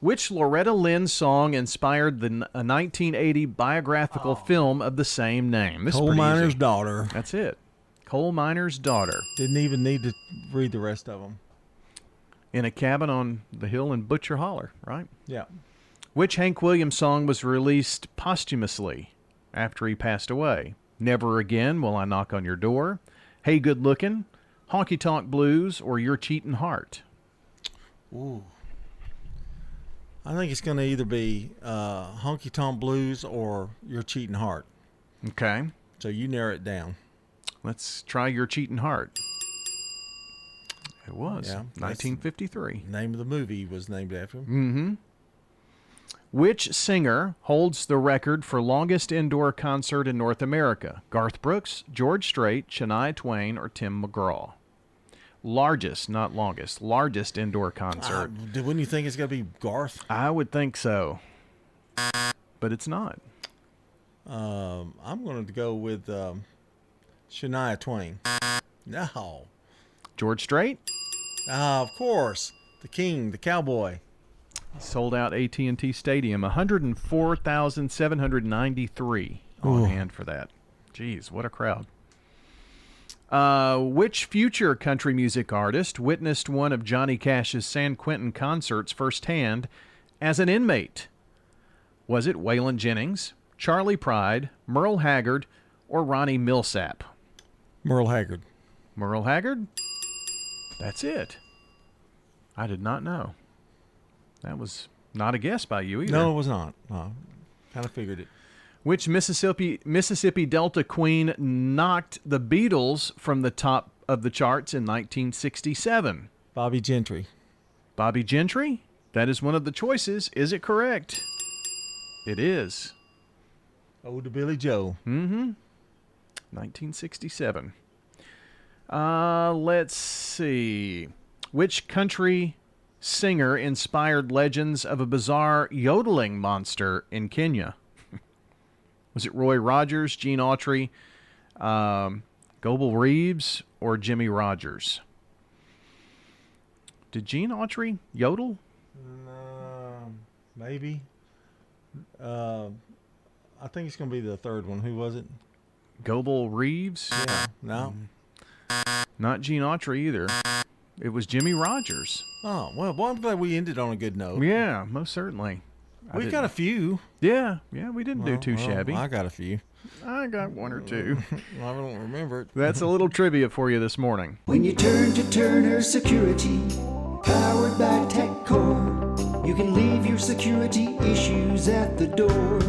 Which Loretta Lynn song inspired the 1980 biographical film of the same name? Coal Miner's Daughter. That's it. Coal Miner's Daughter. Didn't even need to read the rest of them. In a cabin on the hill in Butcher Holler, right? Yeah. Which Hank Williams song was released posthumously after he passed away? Never Again Will I Knock on Your Door, Hey Good Lookin', Honky Tonk Blues, or Your Cheatin' Heart? Ooh. I think it's going to either be Honky Tonk Blues or Your Cheatin' Heart. Okay. So you narrow it down. Let's try Your Cheatin' Heart. It was. Yeah, 1953. Name of the movie was named after him. Mm-hmm. Which singer holds the record for longest indoor concert in North America? Garth Brooks, George Strait, Shania Twain, or Tim McGraw? Largest, not longest. Largest indoor concert. Wouldn't you think it's going to be Garth? I would think so. But it's not. I'm going to go with Shania Twain. No. George Strait? Of course. The king, the cowboy. Sold out AT&T Stadium. 104,793 on hand for that. Jeez, what a crowd. Which future country music artist witnessed one of Johnny Cash's San Quentin concerts firsthand as an inmate? Was it Waylon Jennings, Charlie Pride, Merle Haggard, or Ronnie Millsap? Merle Haggard. Merle Haggard? That's it. I did not know. That was not a guess by you either. No, it was not. Kind of figured it. Which Mississippi Delta queen knocked the Beatles from the top of the charts in 1967? Bobby Gentry. Bobby Gentry? That is one of the choices. Is it correct? It is. Oh, to Billy Joe. Mm-hmm. 1967. Let's see. Which country singer inspired legends of a bizarre yodeling monster in Kenya? Was it Roy Rogers, Gene Autry, Gobel Reeves, or Jimmy Rogers? Did Gene Autry yodel? Maybe. I think it's going to be the third one. Who was it? Goebel Reeves? Yeah. No. Not Gene Autry either. It was Jimmy Rogers. Oh, well, I'm glad we ended on a good note. Yeah, most certainly. We've got a few. Yeah, we didn't do too shabby. I got a few. I got one or two. I don't remember it. That's a little trivia for you this morning. When you turn to Turner Security, powered by TechCore, you can leave your security issues at the door.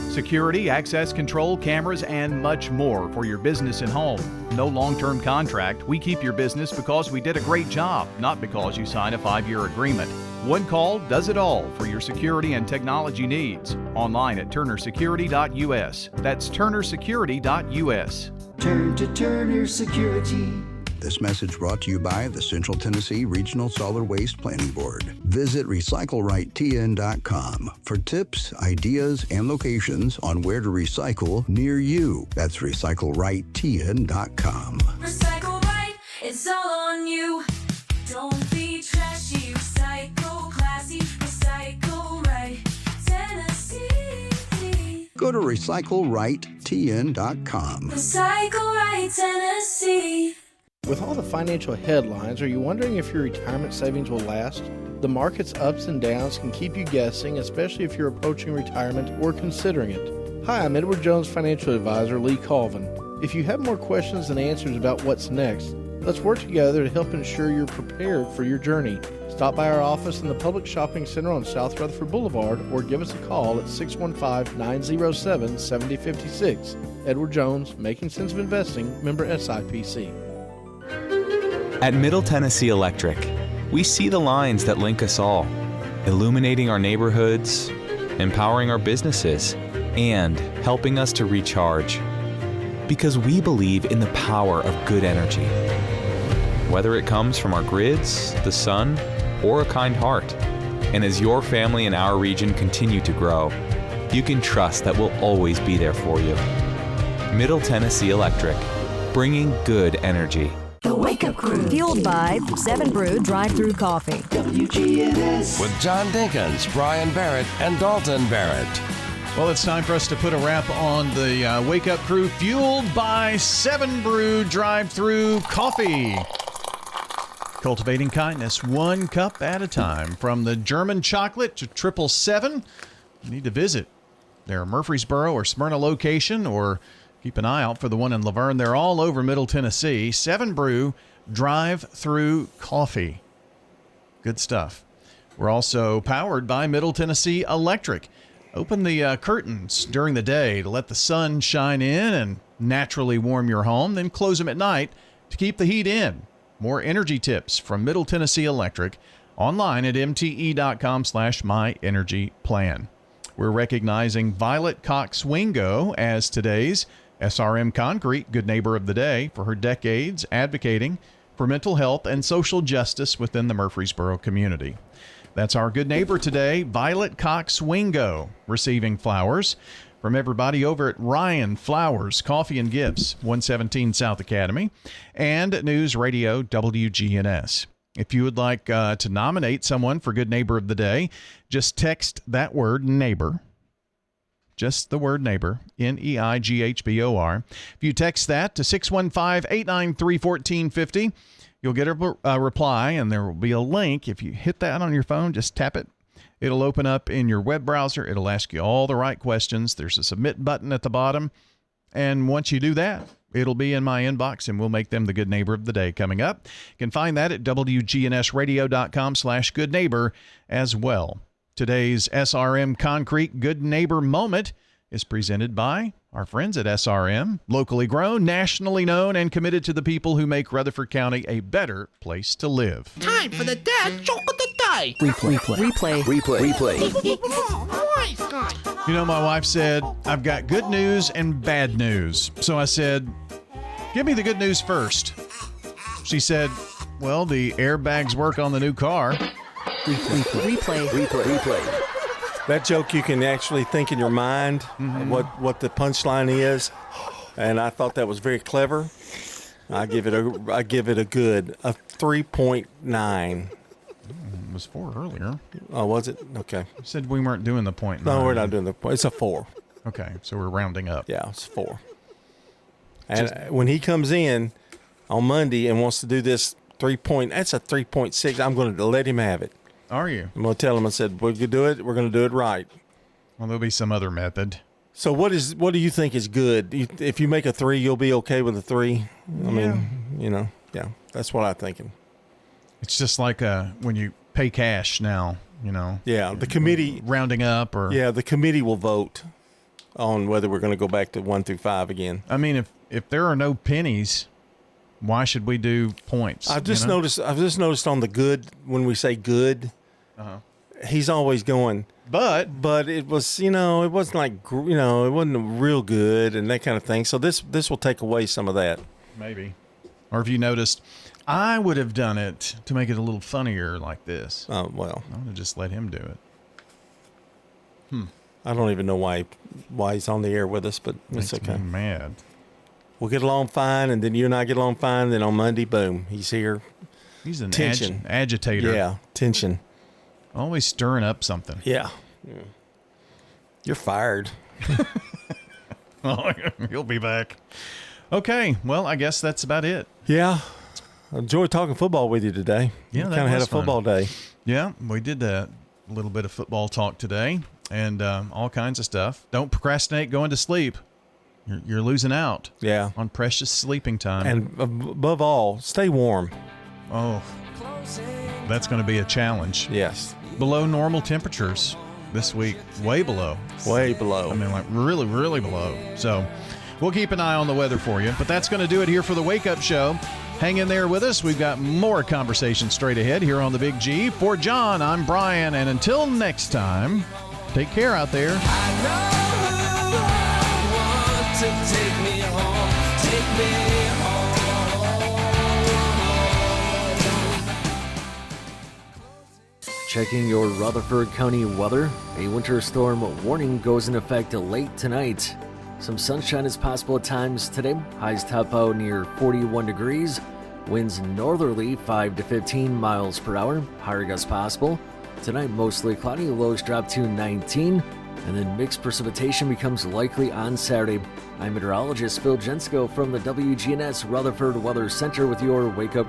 Security, access control, cameras, and much more for your business and home. No long-term contract. We keep your business because we did a great job, not because you signed a 5-year agreement. One call does it all for your security and technology needs. Online at turnersecurity.us. That's turnersecurity.us. Turn to Turner Security. This message brought to you by the Central Tennessee Regional Solid Waste Planning Board. Visit RecycleRightTN.com for tips, ideas, and locations on where to recycle near you. That's RecycleRightTN.com. Recycle right, it's all on you. Don't be trashy, recycle classy, recycle right, Tennessee. Go to RecycleRightTN.com. Recycle right, Tennessee. With all the financial headlines, are you wondering if your retirement savings will last? The market's ups and downs can keep you guessing, especially if you're approaching retirement or considering it. Hi, I'm Edward Jones Financial Advisor Lee Colvin. If you have more questions than answers about what's next, let's work together to help ensure you're prepared for your journey. Stop by our office in the Public Shopping Center on South Rutherford Boulevard or give us a call at 615-907-7056. Edward Jones, Making Sense of Investing, member SIPC. At Middle Tennessee Electric, we see the lines that link us all, illuminating our neighborhoods, empowering our businesses, and helping us to recharge. Because we believe in the power of good energy. Whether it comes from our grids, the sun, or a kind heart. And as your family and our region continue to grow, you can trust that we'll always be there for you. Middle Tennessee Electric, bringing good energy. The Wake Up Crew, fueled by 7 Brew Drive-Thru Coffee. WGNS. With John Dinkins, Brian Barrett, and Dalton Barrett. Well, it's time for us to put a wrap on the Wake Up Crew, fueled by 7 Brew Drive-Thru Coffee. Cultivating kindness, 1 cup at a time. From the German chocolate to 777, you need to visit their Murfreesboro or Smyrna location, or keep an eye out for the one in Laverne. They're all over Middle Tennessee. 7 Brew Drive-Thru Coffee. Good stuff. We're also powered by Middle Tennessee Electric. Open the curtains during the day to let the sun shine in and naturally warm your home, then close them at night to keep the heat in. More energy tips from Middle Tennessee Electric online at mte.com/myenergyplan. We're recognizing Violet Cox Wingo as today's SRM Concrete Good Neighbor of the Day for her decades advocating for mental health and social justice within the Murfreesboro community. That's our good neighbor today, Violet Cox Wingo, receiving flowers from everybody over at Ryan Flowers Coffee and Gifts, 117 South Academy, and News Radio WGNS. If you would like to nominate someone for Good Neighbor of the Day, just text that word neighbor. Just the word neighbor, N-E-I-G-H-B-O-R. If you text that to 615-893-1450, you'll get a reply, and there will be a link. If you hit that on your phone, just tap it. It'll open up in your web browser. It'll ask you all the right questions. There's a submit button at the bottom. And once you do that, it'll be in my inbox, and we'll make them the Good Neighbor of the Day coming up. You can find that at WGNSradio.com/goodneighbor as well. Today's SRM Concrete Good Neighbor Moment is presented by our friends at SRM, locally grown, nationally known, and committed to the people who make Rutherford County a better place to live. Time for the dad joke of the day. Replay. You know, my wife said, I've got good news and bad news. So I said, give me the good news first. She said, well, the airbags work on the new car. Replay. That joke, you can actually think in your mind what the punchline is, and I thought that was very clever. I give it a good 3.9. It was 4 earlier. Oh, was it? Okay. You said we weren't doing the .9. No, we're not doing the point. It's a 4. Okay, so we're rounding up. Yeah, it's 4. And when he comes in on Monday and wants to do this 3 point, that's a 3.6. I'm going to let him have it. Are you? I'm going to tell him. I said we're going to do it. We're going to do it right. Well, there'll be some other method. So what do you think is good? If you make a 3, you'll be okay with a 3. I mean, yeah, that's what I'm thinking. It's just like when you pay cash now, Yeah, the committee rounding up or the committee will vote on whether we're going to go back to 1 through 5 again. I mean, if there are no pennies, why should we do points? I've just noticed on the good, when we say good, he's always going. But it was, it wasn't like, it wasn't real good and that kind of thing. So this will take away some of that. Maybe. Or if you noticed, I would have done it to make it a little funnier like this. Oh, well. I would have just let him do it. I don't even know why he's on the air with us, but it's okay. Makes me mad. We'll get along fine, and then you and I get along fine. Then on Monday, boom, he's here. He's an tension agitator. Yeah, tension. Always stirring up something. Yeah. You're fired. Oh, he'll be back. Okay, well, I guess that's about it. Yeah. I enjoyed talking football with you today. Yeah, kind of had a football day. Yeah, we did a little bit of football talk today and all kinds of stuff. Don't procrastinate going to sleep. You're losing out. Yeah. On precious sleeping time. And above all, stay warm. Oh, that's going to be a challenge. Yes. Below normal temperatures this week. Way below. Way below. I mean, like really, really below. So we'll keep an eye on the weather for you. But that's going to do it here for the Wake Up Show. Hang in there with us. We've got more conversation straight ahead here on the Big G. For John, I'm Brian. And until next time, take care out there. I know I want to take me home. Take me home. Checking your Rutherford County weather. A winter storm warning goes in effect late tonight. Some sunshine is possible at times today. Highs top out near 41 degrees. Winds northerly 5 to 15 miles per hour. Higher gusts possible. Tonight mostly cloudy. Lows drop to 19. And then mixed precipitation becomes likely on Saturday. I'm meteorologist Phil Jensko from the WGNS Rutherford Weather Center with your Wake Up